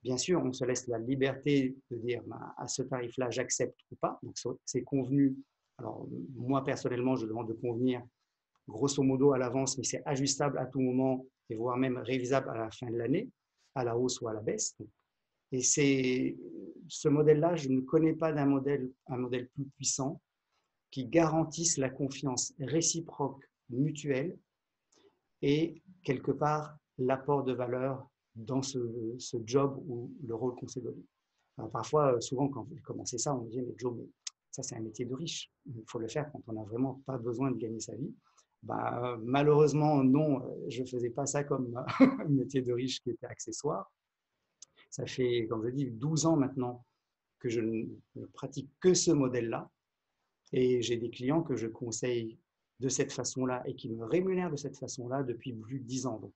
Speaker 2: Bien sûr, on se laisse la liberté de dire à ce tarif-là, j'accepte ou pas. Donc, c'est convenu. Alors, moi, personnellement, je demande de convenir grosso modo à l'avance, mais c'est ajustable à tout moment et voire même révisable à la fin de l'année, à la hausse ou à la baisse. Et c'est ce modèle-là, je ne connais pas un modèle plus puissant qui garantisse la confiance réciproque mutuelle et quelque part l'apport de valeur dans ce job ou le rôle qu'on s'est donné. Alors, parfois, souvent, quand j'ai commencé ça, on me dit, mais Joe, mais ça, c'est un métier de riche. Il faut le faire quand on n'a vraiment pas besoin de gagner sa vie. Bah, malheureusement, non, je ne faisais pas ça comme un métier de riche qui était accessoire. Ça fait, comme je dis, 12 ans maintenant que je ne pratique que ce modèle-là. Et j'ai des clients que je conseille de cette façon-là et qui me rémunèrent de cette façon-là depuis plus de 10 ans. Donc,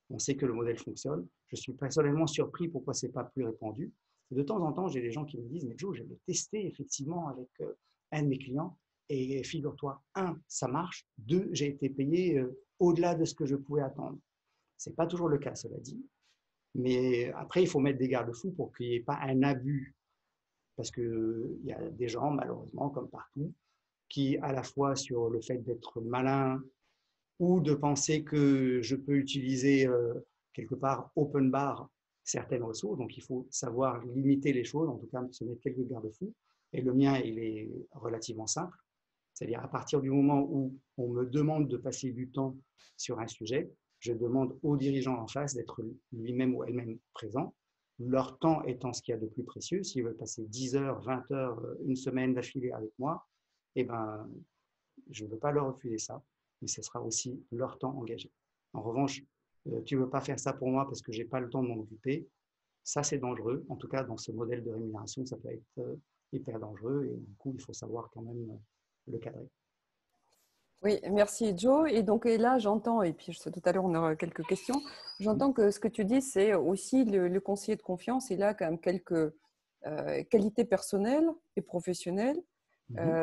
Speaker 2: on sait que le modèle fonctionne. Je suis personnellement surpris pourquoi ce n'est pas plus répandu. Et de temps en temps, j'ai des gens qui me disent, mais Joe, je l'ai testé effectivement avec un de mes clients. Et figure-toi, un, ça marche. Deux, j'ai été payé au-delà de ce que je pouvais attendre. Ce n'est pas toujours le cas, cela dit. Mais après, il faut mettre des garde-fous pour qu'il n'y ait pas un abus. Parce qu'il y a des gens, malheureusement, comme partout, qui, à la fois sur le fait d'être malin ou de penser que je peux utiliser quelque part open bar certaines ressources. Donc, il faut savoir limiter les choses, en tout cas, se mettre quelques garde-fous. Et le mien, il est relativement simple. C'est-à-dire, à partir du moment où on me demande de passer du temps sur un sujet, je demande au dirigeant en face d'être lui-même ou elle-même présent, leur temps étant ce qu'il y a de plus précieux. S'ils veulent passer 10 heures, 20 heures, une semaine d'affilée avec moi, eh ben, je ne veux pas leur refuser ça, mais ce sera aussi leur temps engagé. En revanche, tu ne veux pas faire ça pour moi parce que je n'ai pas le temps de m'en occuper, ça c'est dangereux. En tout cas, dans ce modèle de rémunération, ça peut être hyper dangereux et du coup, il faut savoir quand même le cadrer.
Speaker 1: Oui, merci Joe. Et donc et là, j'entends, et puis tout à l'heure, on aura quelques questions, j'entends que ce que tu dis, c'est aussi le conseiller de confiance, il a quand même quelques qualités personnelles et professionnelles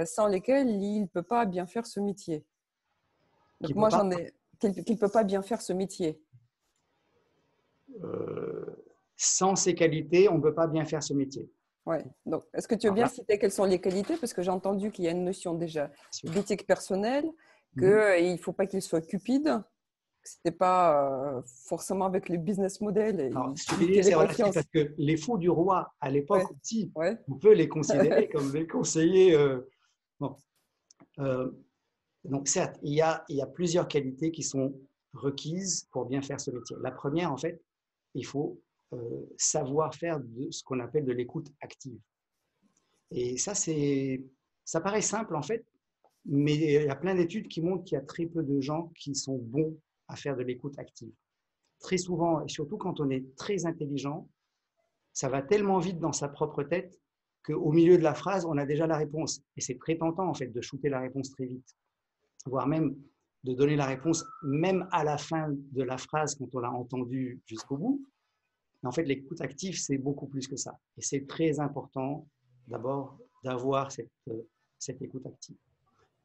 Speaker 1: sans lesquelles il ne peut pas bien faire ce métier. Donc moi, j'en ai qu'il ne peut pas bien faire ce métier.
Speaker 2: Sans ces qualités, on ne peut pas bien faire ce métier.
Speaker 1: Ouais. Donc, est-ce que tu veux bien citer quelles sont les qualités? Parce que j'ai entendu qu'il y a une notion déjà d'éthique personnelle, qu'il ne faut pas qu'il soit cupide, que ce n'était pas forcément avec le business model.
Speaker 2: Alors, stupidité, c'est relatif parce que les fous du roi, à l'époque aussi, on peut les considérer comme des conseillers. Bon. Donc, certes, il y a plusieurs qualités qui sont requises pour bien faire ce métier. La première, en fait, il faut savoir faire de ce qu'on appelle de l'écoute active. Et ça paraît simple, en fait, mais il y a plein d'études qui montrent qu'il y a très peu de gens qui sont bons à faire de l'écoute active. Très souvent, et surtout quand on est très intelligent, ça va tellement vite dans sa propre tête qu'au milieu de la phrase, on a déjà la réponse. Et c'est très tentant, en fait, de shooter la réponse très vite, voire même de donner la réponse même à la fin de la phrase quand on l'a entendue jusqu'au bout. Mais en fait, l'écoute active, c'est beaucoup plus que ça. Et c'est très important, d'abord, d'avoir cette écoute active.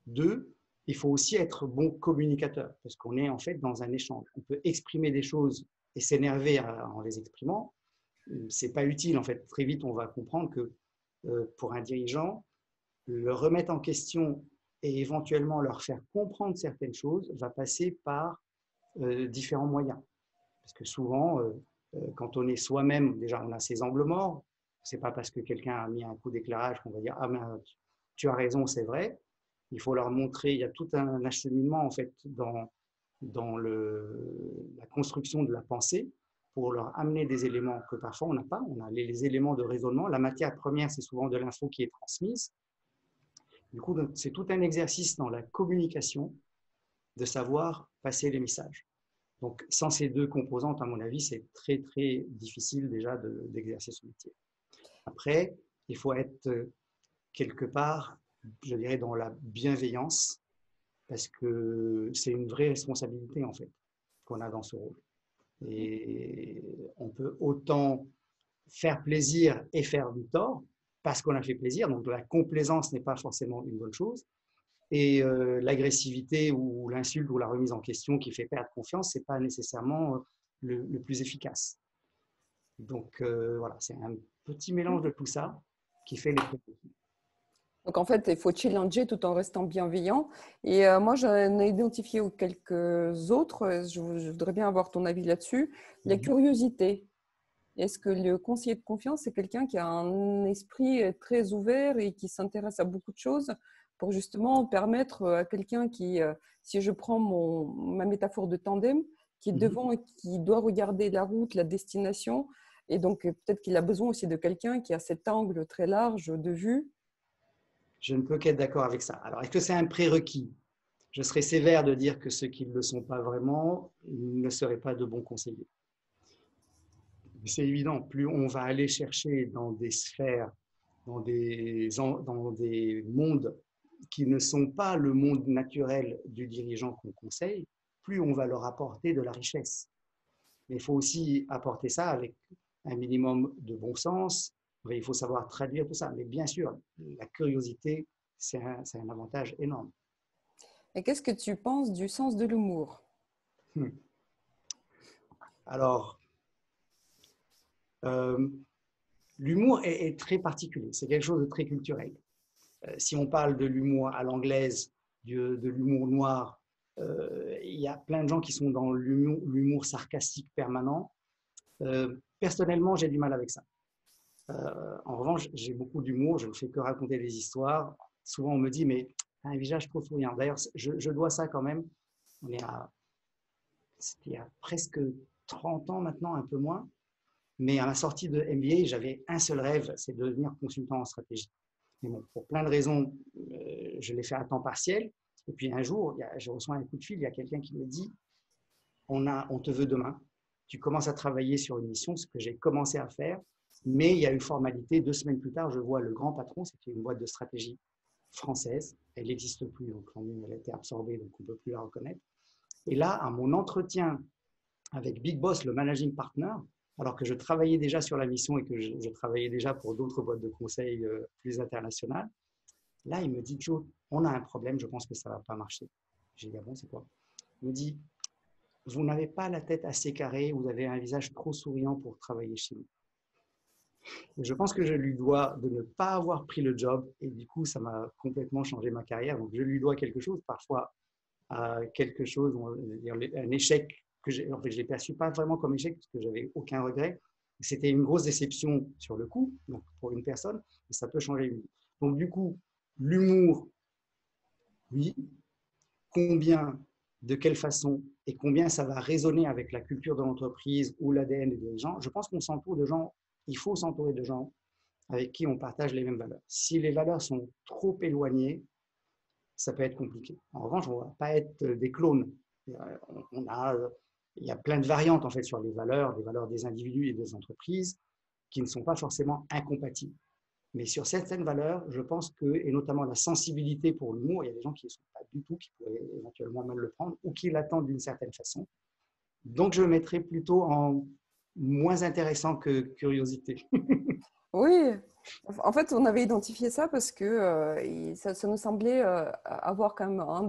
Speaker 2: Deux, il faut aussi être bon communicateur, parce qu'on est en fait dans un échange. On peut exprimer des choses et s'énerver en les exprimant. Ce n'est pas utile, en fait. Très vite, on va comprendre que pour un dirigeant, le remettre en question et éventuellement leur faire comprendre certaines choses va passer par différents moyens. Parce que souvent, quand on est soi-même, déjà, on a ses angles morts. Ce n'est pas parce que quelqu'un a mis un coup d'éclairage qu'on va dire « Ah, mais tu as raison, c'est vrai ». Il faut leur montrer, il y a tout un acheminement en fait dans la construction de la pensée pour leur amener des éléments que parfois on n'a pas. On a les éléments de raisonnement. La matière première, c'est souvent de l'info qui est transmise. Du coup, c'est tout un exercice dans la communication de savoir passer les messages. Donc, sans ces deux composantes, à mon avis, c'est très, très difficile déjà d'exercer ce métier. Après, il faut être quelque part, je dirais, dans la bienveillance, parce que c'est une vraie responsabilité, en fait, qu'on a dans ce rôle. Et on peut autant faire plaisir et faire du tort, parce qu'on a fait plaisir, donc la complaisance n'est pas forcément une bonne chose, et l'agressivité ou l'insulte ou la remise en question qui fait perdre confiance, ce n'est pas nécessairement le plus efficace. Donc voilà, c'est un petit mélange de tout ça qui fait les prérequis.
Speaker 1: Donc en fait, il faut challenger tout en restant bienveillant. Et moi, j'en ai identifié quelques autres. Je voudrais bien avoir ton avis là-dessus. La curiosité. Est-ce que le conseiller de confiance, c'est quelqu'un qui a un esprit très ouvert et qui s'intéresse à beaucoup de choses pour justement permettre à quelqu'un qui, si je prends ma métaphore de tandem, qui est devant et qui doit regarder la route, la destination. Et donc, peut-être qu'il a besoin aussi de quelqu'un qui a cet angle très large de vue.
Speaker 2: Je ne peux qu'être d'accord avec ça. Alors, est-ce que c'est un prérequis? Je serais sévère de dire que ceux qui ne le sont pas vraiment ne seraient pas de bons conseillers. C'est évident, plus on va aller chercher dans des sphères, dans des mondes qui ne sont pas le monde naturel du dirigeant qu'on conseille, plus on va leur apporter de la richesse. Mais il faut aussi apporter ça avec un minimum de bon sens. Il faut savoir traduire tout ça. Mais bien sûr, la curiosité, c'est un avantage énorme.
Speaker 1: Et qu'est-ce que tu penses du sens de l'humour?
Speaker 2: Alors, l'humour est très particulier. C'est quelque chose de très culturel. Si on parle de l'humour à l'anglaise, de l'humour noir, il y a plein de gens qui sont dans l'humour sarcastique permanent. Personnellement, j'ai du mal avec ça. En revanche, j'ai beaucoup d'humour, je ne fais que raconter des histoires. Souvent, on me dit, mais tu as un visage trop souriant. D'ailleurs, je dois ça quand même. C'était il y a presque 30 ans maintenant, un peu moins. Mais à ma sortie de MBA, j'avais un seul rêve, c'est de devenir consultant en stratégie. Mais bon, pour plein de raisons, je l'ai fait à temps partiel. Et puis un jour, je reçois un coup de fil, il y a quelqu'un qui me dit, on te veut demain. Tu commences à travailler sur une mission, ce que j'ai commencé à faire. Mais il y a une formalité. 2 semaines plus tard, je vois le grand patron, c'était une boîte de stratégie française. Elle n'existe plus, donc elle a été absorbée, donc on ne peut plus la reconnaître. Et là, à mon entretien avec Big Boss, le managing partner, alors que je travaillais déjà sur la mission et que je travaillais déjà pour d'autres boîtes de conseil plus internationales, là, il me dit, Joe, on a un problème, je pense que ça ne va pas marcher. J'ai dit, ah bon, c'est quoi? Il me dit, vous n'avez pas la tête assez carrée, vous avez un visage trop souriant pour travailler chez nous. Et je pense que je lui dois de ne pas avoir pris le job et du coup, ça m'a complètement changé ma carrière. Donc, je lui dois quelque chose, parfois quelque chose, un échec que je l'ai perçu pas vraiment comme échec parce que j'avais aucun regret. C'était une grosse déception sur le coup, donc pour une personne, mais ça peut changer une vie. Donc du coup, l'humour, oui. Combien, de quelle façon et combien ça va résonner avec la culture de l'entreprise ou l'ADN des gens. Je pense qu'on s'entoure de gens, il faut s'entourer de gens avec qui on partage les mêmes valeurs. Si les valeurs sont trop éloignées, ça peut être compliqué. En revanche, on ne va pas être des clones. Il y a plein de variantes en fait sur les valeurs des individus et des entreprises qui ne sont pas forcément incompatibles. Mais sur certaines valeurs, je pense que, et notamment la sensibilité pour l'humour, il y a des gens qui ne sont pas du tout, qui pourraient éventuellement mal le prendre ou qui l'attendent d'une certaine façon. Donc, je le mettrais plutôt en moins intéressant que curiosité.
Speaker 1: Oui, en fait, on avait identifié ça parce que ça nous semblait avoir quand même un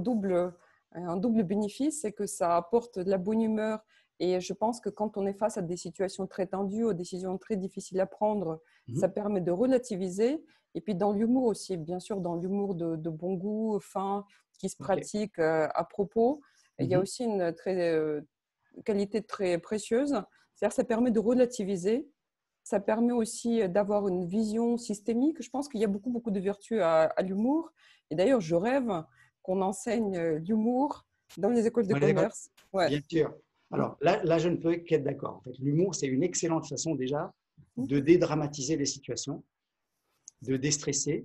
Speaker 1: double bénéfice, c'est que ça apporte de la bonne humeur. Et je pense que quand on est face à des situations très tendues, aux décisions très difficiles à prendre, ça permet de relativiser. Et puis dans l'humour aussi, bien sûr, dans l'humour de bon goût, fin, qui se pratique à propos, il y a aussi une qualité très précieuse. C'est-à-dire ça permet de relativiser. Ça permet aussi d'avoir une vision systémique. Je pense qu'il y a beaucoup de vertus à l'humour. Et d'ailleurs, je rêve qu'on enseigne l'humour dans les écoles de commerce. Ouais.
Speaker 2: Bien sûr. Alors là, je ne peux qu'être d'accord. En fait, l'humour, c'est une excellente façon déjà de dédramatiser les situations, de déstresser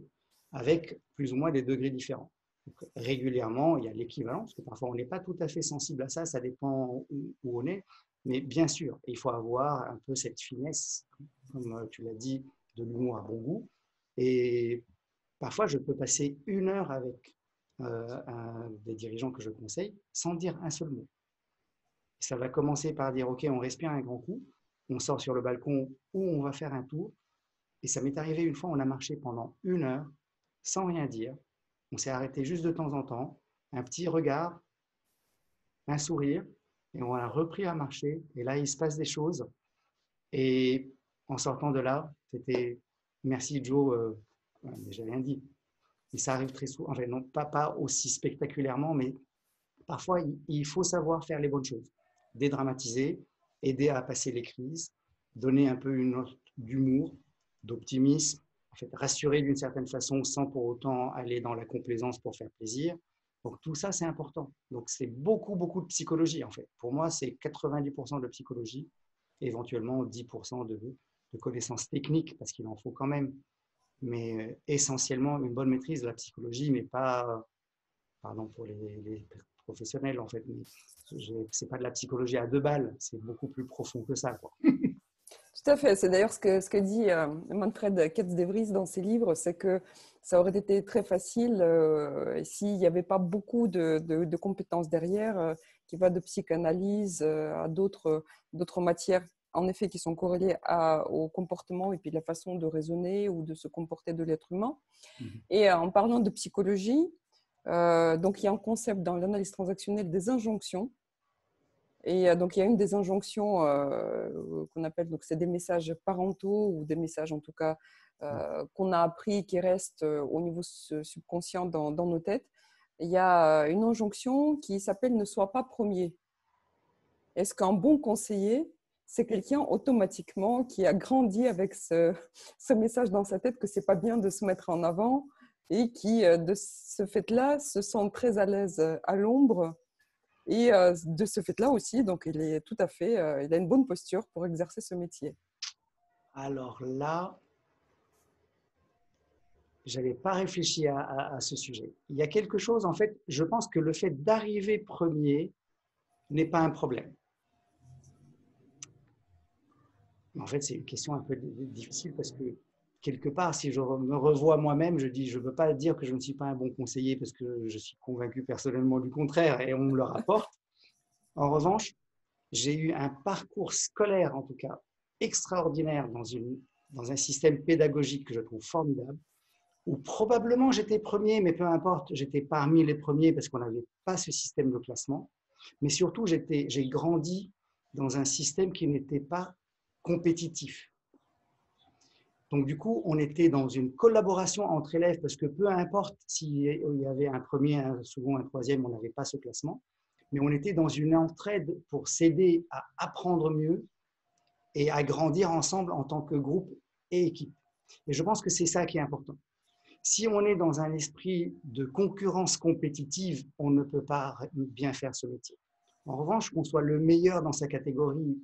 Speaker 2: avec plus ou moins des degrés différents. Donc, régulièrement, il y a l'équivalent, parce que parfois on n'est pas tout à fait sensible à ça, ça dépend où on est. Mais bien sûr, il faut avoir un peu cette finesse, comme tu l'as dit, de l'humour à bon goût. Et parfois, je peux passer 1 heure avec des dirigeants que je conseille sans dire un seul mot. Ça va commencer par dire, OK, on respire un grand coup, on sort sur le balcon ou on va faire un tour. Et ça m'est arrivé une fois, on a marché pendant 1 heure sans rien dire. On s'est arrêté juste de temps en temps, un petit regard, un sourire, et on a repris à marcher. Et là, il se passe des choses. Et en sortant de là, c'était merci Joe, mais j'ai rien dit. Et ça arrive très souvent, enfin non, pas aussi spectaculairement, mais parfois il faut savoir faire les bonnes choses, dédramatiser, aider à passer les crises, donner un peu une note d'humour, d'optimisme, en fait, rassurer d'une certaine façon sans pour autant aller dans la complaisance pour faire plaisir. Donc tout ça, c'est important. Donc c'est beaucoup, beaucoup de psychologie en fait. Pour moi, c'est 90% de psychologie, éventuellement 10% de connaissances techniques, parce qu'il en faut quand même, mais essentiellement une bonne maîtrise de la psychologie, mais pas, pardon pour les professionnels en fait, mais c'est pas de la psychologie à deux balles, c'est beaucoup plus profond que ça, quoi.
Speaker 1: Tout à fait. C'est d'ailleurs ce que dit Manfred Katz-de Vries dans ses livres, c'est que ça aurait été très facile s'il n'y avait pas beaucoup de compétences derrière, qui va de psychanalyse à d'autres matières, en effet, qui sont corrélées au comportement et puis la façon de raisonner ou de se comporter de l'être humain. Et en parlant de psychologie, donc il y a un concept dans l'analyse transactionnelle des injonctions. Et donc, il y a une des injonctions qu'on appelle, donc c'est des messages parentaux ou des messages en tout cas qu'on a appris qui restent au niveau subconscient dans nos têtes. Il y a une injonction qui s'appelle ne sois pas premier. Est-ce qu'un bon conseiller, c'est quelqu'un automatiquement qui a grandi avec ce message dans sa tête que c'est pas bien de se mettre en avant et qui, de ce fait-là, se sent très à l'aise à l'ombre? Et de ce fait-là aussi, donc il est tout à fait, il a une bonne posture pour exercer ce métier.
Speaker 2: Alors là, je n'avais pas réfléchi à ce sujet. Il y a quelque chose, en fait, je pense que le fait d'arriver premier n'est pas un problème. Mais en fait, c'est une question un peu difficile parce que quelque part, si je me revois moi-même, je dis, je ne veux pas dire que je ne suis pas un bon conseiller parce que je suis convaincu personnellement du contraire et on me le rapporte. En revanche, j'ai eu un parcours scolaire, en tout cas, extraordinaire dans un système pédagogique que je trouve formidable, où probablement j'étais premier, mais peu importe, j'étais parmi les premiers parce qu'on n'avait pas ce système de classement. Mais surtout, j'ai grandi dans un système qui n'était pas compétitif. Donc, du coup, on était dans une collaboration entre élèves parce que peu importe s'il y avait un premier, un second, un troisième, on n'avait pas ce classement. Mais on était dans une entraide pour s'aider à apprendre mieux et à grandir ensemble en tant que groupe et équipe. Et je pense que c'est ça qui est important. Si on est dans un esprit de concurrence compétitive, on ne peut pas bien faire ce métier. En revanche, qu'on soit le meilleur dans sa catégorie,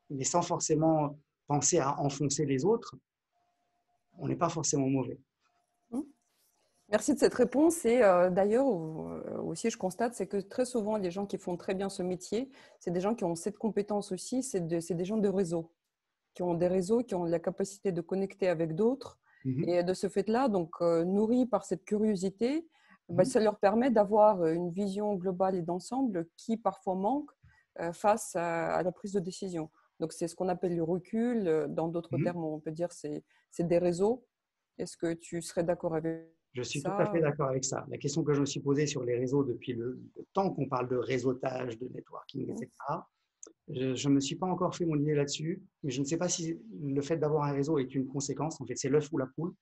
Speaker 2: mais sans forcément penser à enfoncer les autres, on n'est pas forcément mauvais.
Speaker 1: Merci de cette réponse. Et d'ailleurs, aussi, je constate, c'est que très souvent, les gens qui font très bien ce métier, c'est des gens qui ont cette compétence aussi, c'est des gens de réseau, qui ont des réseaux, qui ont la capacité de connecter avec d'autres. Et de ce fait-là, donc nourris par cette curiosité, ça leur permet d'avoir une vision globale et d'ensemble qui parfois manque face à la prise de décision. Donc c'est ce qu'on appelle le recul. Dans d'autres termes, on peut dire c'est des réseaux. Est-ce que tu serais d'accord avec
Speaker 2: Je suis tout à
Speaker 1: ça?
Speaker 2: fait d'accord avec ça. La question que je me suis posée sur les réseaux depuis le temps qu'on parle de réseautage, de networking, etc., je ne me suis pas encore fait mon idée là-dessus, mais je ne sais pas si le fait d'avoir un réseau est une conséquence. En fait, c'est l'œuf ou la poule.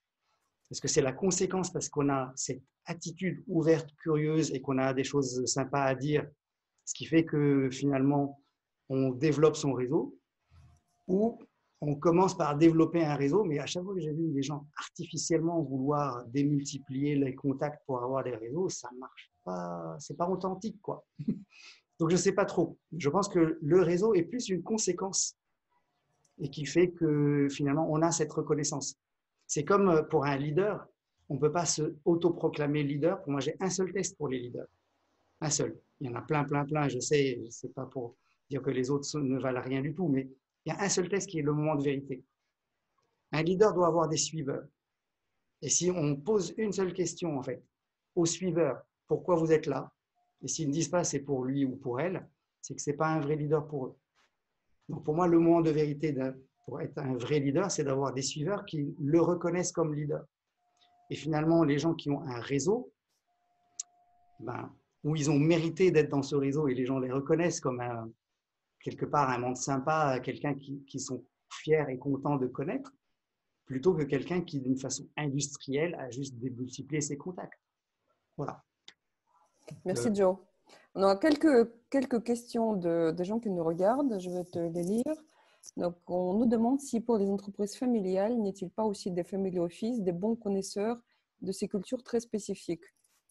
Speaker 2: Est-ce que c'est la conséquence parce qu'on a cette attitude ouverte, curieuse et qu'on a des choses sympas à dire, ce qui fait que finalement, on développe son réseau, ou on commence par développer un réseau, mais à chaque fois que j'ai vu les gens artificiellement vouloir démultiplier les contacts pour avoir des réseaux, ça ne marche pas, c'est pas authentique, quoi. Donc, je ne sais pas trop. Je pense que le réseau est plus une conséquence et qui fait que finalement, on a cette reconnaissance. C'est comme pour un leader, on ne peut pas se autoproclamer leader. Pour moi, j'ai un seul test pour les leaders. Un seul. Il y en a plein, plein, plein. Je sais, ce n'est pas pour dire que les autres ne valent rien du tout, mais il y a un seul test qui est le moment de vérité. Un leader doit avoir des suiveurs. Et si on pose une seule question, en fait, aux suiveurs, pourquoi vous êtes là? Et s'ils ne disent pas c'est pour lui ou pour elle, c'est que ce n'est pas un vrai leader pour eux. Donc pour moi, le moment de vérité pour être un vrai leader, c'est d'avoir des suiveurs qui le reconnaissent comme leader. Et finalement, les gens qui ont un réseau, où ils ont mérité d'être dans ce réseau et les gens les reconnaissent comme quelque part un monde sympa, quelqu'un qui sont fiers et contents de connaître, plutôt que quelqu'un qui, d'une façon industrielle, a juste démultiplié ses contacts. Voilà.
Speaker 1: Merci Joe. On a quelques questions des gens qui nous regardent. Je vais te les lire. Donc, on nous demande si pour les entreprises familiales, n'y a-t-il pas aussi des family office, des bons connaisseurs de ces cultures très spécifiques?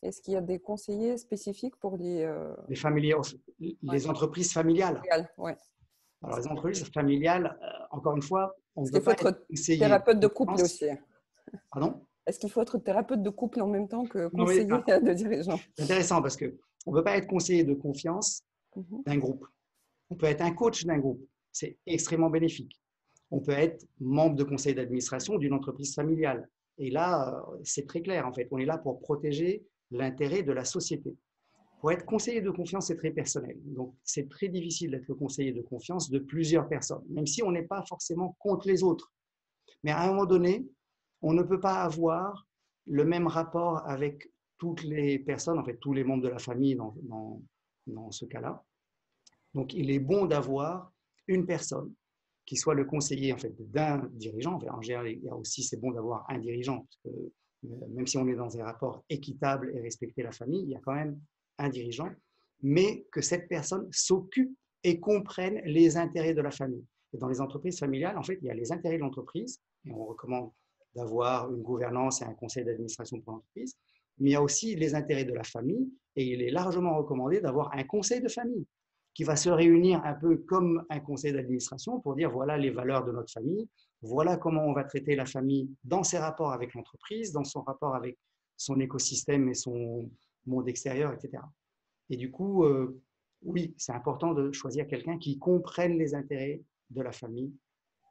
Speaker 1: Est-ce qu'il y a des conseillers spécifiques pour
Speaker 2: Les familiers, les entreprises familiales.
Speaker 1: Ouais.
Speaker 2: Alors, les entreprises familiales, encore une fois, on ne
Speaker 1: Est-ce qu'il
Speaker 2: peut
Speaker 1: faut
Speaker 2: pas être
Speaker 1: être
Speaker 2: conseiller
Speaker 1: thérapeute de
Speaker 2: de
Speaker 1: couple
Speaker 2: confiance.
Speaker 1: aussi?
Speaker 2: Pardon?
Speaker 1: Est-ce qu'il faut être thérapeute de couple en même temps que
Speaker 2: Non, mais
Speaker 1: conseiller de dirigeant?
Speaker 2: c'est intéressant parce qu'on ne peut pas être conseiller de confiance d'un groupe. On peut être un coach d'un groupe. C'est extrêmement bénéfique. On peut être membre de conseil d'administration d'une entreprise familiale. Et là, c'est très clair, en fait. On est là pour protéger l'intérêt de la société. Pour être conseiller de confiance, c'est très personnel. Donc, c'est très difficile d'être le conseiller de confiance de plusieurs personnes, même si on n'est pas forcément contre les autres. Mais à un moment donné, on ne peut pas avoir le même rapport avec toutes les personnes, en fait, tous les membres de la famille dans ce cas-là. Donc, il est bon d'avoir une personne qui soit le conseiller en fait, d'un dirigeant. En général, il y a aussi, c'est bon d'avoir un dirigeant, parce que même si on est dans un rapport équitable et respecter la famille, il y a quand même un dirigeant, mais que cette personne s'occupe et comprenne les intérêts de la famille. Et dans les entreprises familiales, en fait, il y a les intérêts de l'entreprise, et on recommande d'avoir une gouvernance et un conseil d'administration pour l'entreprise, mais il y a aussi les intérêts de la famille, et il est largement recommandé d'avoir un conseil de famille qui va se réunir un peu comme un conseil d'administration pour dire voilà les valeurs de notre famille, voilà comment on va traiter la famille dans ses rapports avec l'entreprise, dans son rapport avec son écosystème et son monde extérieur, etc. Et du coup, oui, c'est important de choisir quelqu'un qui comprenne les intérêts de la famille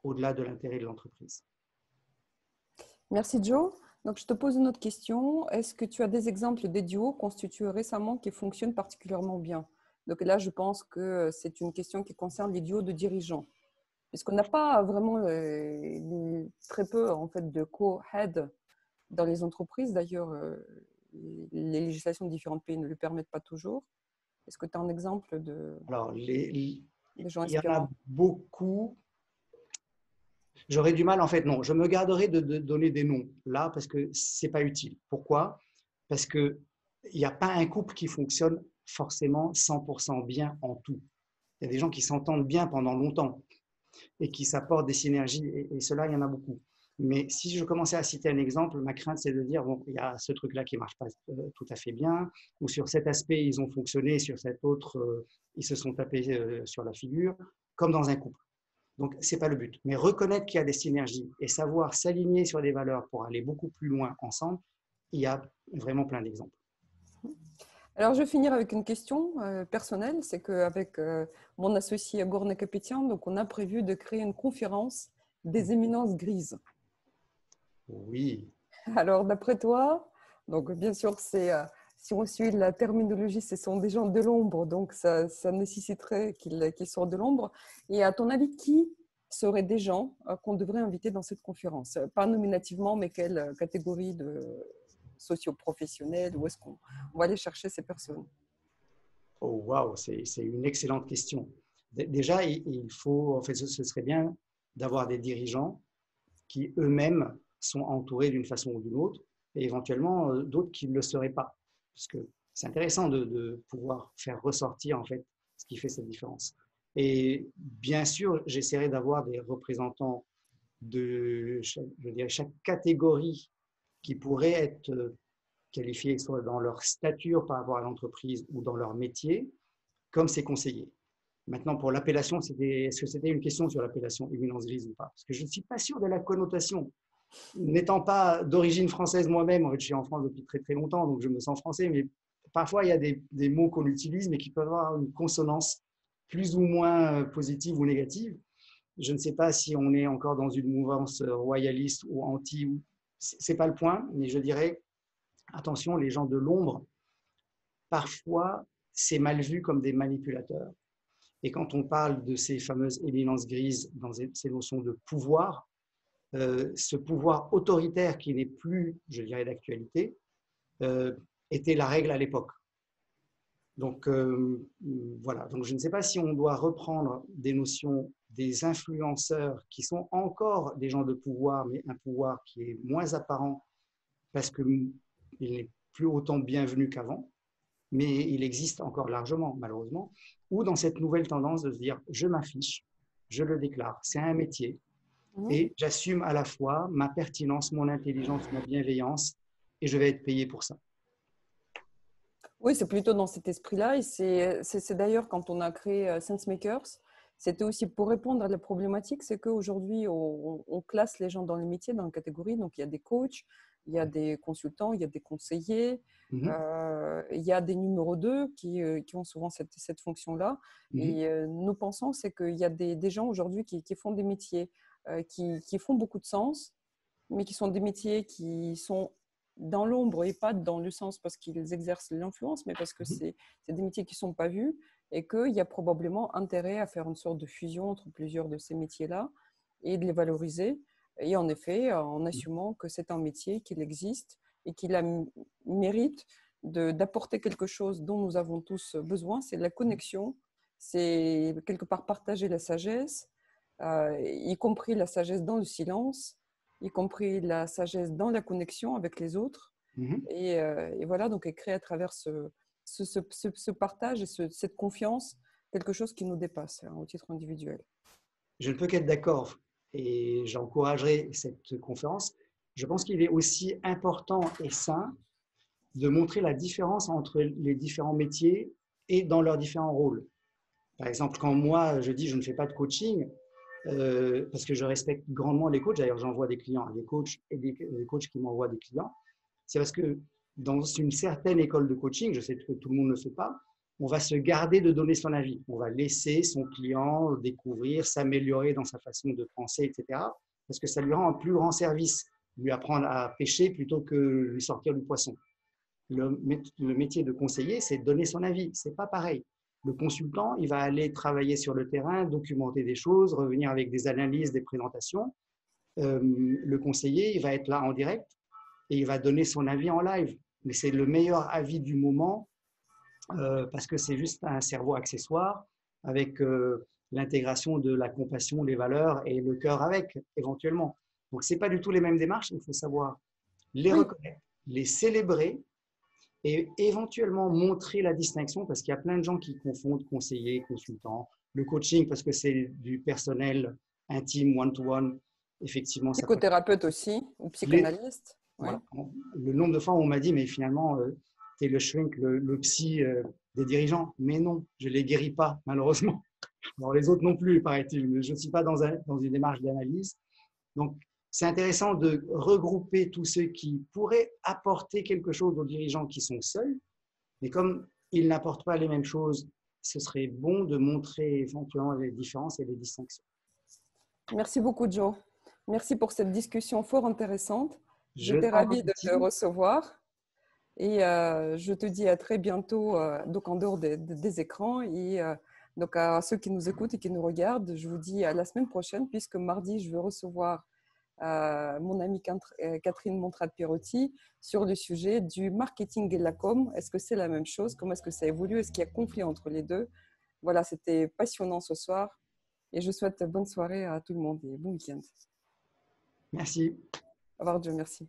Speaker 2: au-delà de l'intérêt de l'entreprise.
Speaker 1: Merci Joe. Donc, je te pose une autre question. Est-ce que tu as des exemples des duos constitués récemment qui fonctionnent particulièrement bien? Donc là, je pense que c'est une question qui concerne les duos de dirigeants. Puisqu'on n'a pas vraiment très peu en fait, de co-head dans les entreprises. D'ailleurs, les législations de différents pays ne le permettent pas toujours. Est-ce que tu as un exemple
Speaker 2: Alors,
Speaker 1: de gens
Speaker 2: il y en a
Speaker 1: inspirants?
Speaker 2: beaucoup. J'aurais du mal, en fait, non. Je me garderai de donner des noms là parce que ce n'est pas utile. Pourquoi? Parce qu'il n'y a pas un couple qui fonctionne forcément 100% bien en tout. Il y a des gens qui s'entendent bien pendant longtemps et qui s'apportent des synergies, et cela, il y en a beaucoup. Mais si je commençais à citer un exemple, ma crainte, c'est de dire, bon, il y a ce truc-là qui ne marche pas tout à fait bien, ou sur cet aspect, ils ont fonctionné, sur cet autre, ils se sont tapés sur la figure, comme dans un couple. Donc, ce n'est pas le but. Mais reconnaître qu'il y a des synergies et savoir s'aligner sur des valeurs pour aller beaucoup plus loin ensemble, il y a vraiment plein d'exemples.
Speaker 1: Alors, je vais finir avec une question personnelle. C'est qu'avec mon associé Gourne Capétian, donc on a prévu de créer une conférence des éminences grises.
Speaker 2: Oui.
Speaker 1: Alors, d'après toi, donc bien sûr, si on suit la terminologie, ce sont des gens de l'ombre, donc ça nécessiterait qu'ils sortent de l'ombre. Et à ton avis, qui seraient des gens qu'on devrait inviter dans cette conférence? Pas nominativement, mais quelle catégorie de socio-professionnels? Où est-ce qu'on va aller chercher ces personnes?
Speaker 2: Oh, waouh, c'est une excellente question. Déjà, il faut, en fait, ce serait bien d'avoir des dirigeants qui eux-mêmes sont entourés d'une façon ou d'une autre, et éventuellement d'autres qui ne le seraient pas. Parce que c'est intéressant de pouvoir faire ressortir en fait ce qui fait cette différence. Et bien sûr, j'essaierai d'avoir des représentants de, je dirais, chaque catégorie qui pourrait être qualifiés soit dans leur stature par rapport à l'entreprise ou dans leur métier, comme ses conseillers. Maintenant, pour l'appellation, est-ce que c'était une question sur l'appellation éminence grise ou pas? Parce que je ne suis pas sûr de la connotation. N'étant pas d'origine française moi-même, en fait, je suis en France depuis très très longtemps, donc je me sens français, mais parfois il y a des mots qu'on utilise, mais qui peuvent avoir une consonance plus ou moins positive ou négative. Je ne sais pas si on est encore dans une mouvance royaliste ou anti, c'est pas le point, mais je dirais, attention, les gens de l'ombre, parfois, c'est mal vu comme des manipulateurs. Et quand on parle de ces fameuses éminences grises dans ces notions de pouvoir, ce pouvoir autoritaire qui n'est plus, je dirais, d'actualité, était la règle à l'époque. Donc, voilà. Donc, je ne sais pas si on doit reprendre des notions des influenceurs qui sont encore des gens de pouvoir, mais un pouvoir qui est moins apparent parce qu'il n'est plus autant bienvenu qu'avant, mais il existe encore largement, malheureusement, ou dans cette nouvelle tendance de se dire je m'affiche, je le déclare, c'est un métier, et j'assume à la fois ma pertinence, mon intelligence, ma bienveillance, et je vais être payé pour ça.
Speaker 1: Oui, c'est plutôt dans cet esprit-là. Et c'est d'ailleurs quand on a créé SenseMakers, c'était aussi pour répondre à la problématique, c'est qu'aujourd'hui, on classe les gens dans les métiers, dans les catégories. Donc, il y a des coachs, il y a des consultants, il y a des conseillers,
Speaker 2: Mhm,
Speaker 1: il y a des numéros 2 qui ont souvent cette fonction-là.
Speaker 2: mhm,
Speaker 1: Et nous pensons, c'est qu'il y a des gens aujourd'hui qui font des métiers qui font beaucoup de sens, mais qui sont des métiers qui sont dans l'ombre et pas dans le sens parce qu'ils exercent l'influence, mais parce que
Speaker 2: mhm,
Speaker 1: c'est des métiers qui ne sont pas vus et qu'il y a probablement intérêt à faire une sorte de fusion entre plusieurs de ces métiers-là et de les valoriser. Et en effet, en assumant que c'est un métier, qu'il existe et qu'il a mérite d'apporter quelque chose dont nous avons tous besoin, c'est la connexion, c'est quelque part partager la sagesse, y compris la sagesse dans le silence, y compris la sagesse dans la connexion avec les autres.
Speaker 2: mhm.
Speaker 1: Et voilà, donc, et créer à travers ce partage et cette confiance quelque chose qui nous dépasse au titre individuel.
Speaker 2: Je ne peux qu'être d'accord et j'encouragerai cette conférence. Je pense qu'il est aussi important et sain de montrer la différence entre les différents métiers et dans leurs différents rôles. Par exemple, quand moi, je dis je ne fais pas de coaching, parce que je respecte grandement les coachs, d'ailleurs j'envoie des clients à des coachs et des coachs qui m'envoient des clients, c'est parce que dans une certaine école de coaching, je sais que tout le monde ne le fait pas, on va se garder de donner son avis. On va laisser son client découvrir, s'améliorer dans sa façon de penser, etc. Parce que ça lui rend un plus grand service, lui apprendre à pêcher plutôt que lui sortir du poisson. Le métier de conseiller, c'est donner son avis. C'est pas pareil. Le consultant, il va aller travailler sur le terrain, documenter des choses, revenir avec des analyses, des présentations. Le conseiller, il va être là en direct et il va donner son avis en live. Mais c'est le meilleur avis du moment parce que c'est juste un cerveau accessoire avec l'intégration de la compassion, les valeurs et le cœur avec, éventuellement. Donc, ce n'est pas du tout les mêmes démarches, il faut savoir les
Speaker 1: Oui,
Speaker 2: reconnaître, les célébrer et éventuellement montrer la distinction parce qu'il y a plein de gens qui confondent conseiller, consultant, le coaching parce que c'est du personnel intime, one-to-one. Effectivement, ça peut.
Speaker 1: psychothérapeute aussi, ou
Speaker 2: Les,
Speaker 1: psychanalyste. Oui.
Speaker 2: voilà. Le nombre de fois où on m'a dit, mais finalement, tu es le shrink, le psy des dirigeants. Mais non, je ne les guéris pas, malheureusement. Alors, les autres non plus, paraît-il, mais je ne suis pas dans une démarche d'analyse. Donc, c'est intéressant de regrouper tous ceux qui pourraient apporter quelque chose aux dirigeants qui sont seuls, mais comme ils n'apportent pas les mêmes choses, ce serait bon de montrer éventuellement les différences et les distinctions.
Speaker 1: Merci beaucoup, Joe. Merci pour cette discussion fort intéressante.
Speaker 2: Je
Speaker 1: J'étais
Speaker 2: t'en
Speaker 1: ravie de te
Speaker 2: remercie.
Speaker 1: recevoir et je te dis à très bientôt, donc en dehors des écrans. Et donc à ceux qui nous écoutent et qui nous regardent, je vous dis à la semaine prochaine, puisque mardi, je vais recevoir mon amie Catherine Montrade-Pierotti sur le sujet du marketing et la com. Est-ce que c'est la même chose? Comment est-ce que ça évolue? Est-ce qu'il y a conflit entre les deux? Voilà, c'était passionnant ce soir et je souhaite bonne soirée à tout le monde et bon week-end.
Speaker 2: Merci.
Speaker 1: Au revoir, Dieu merci.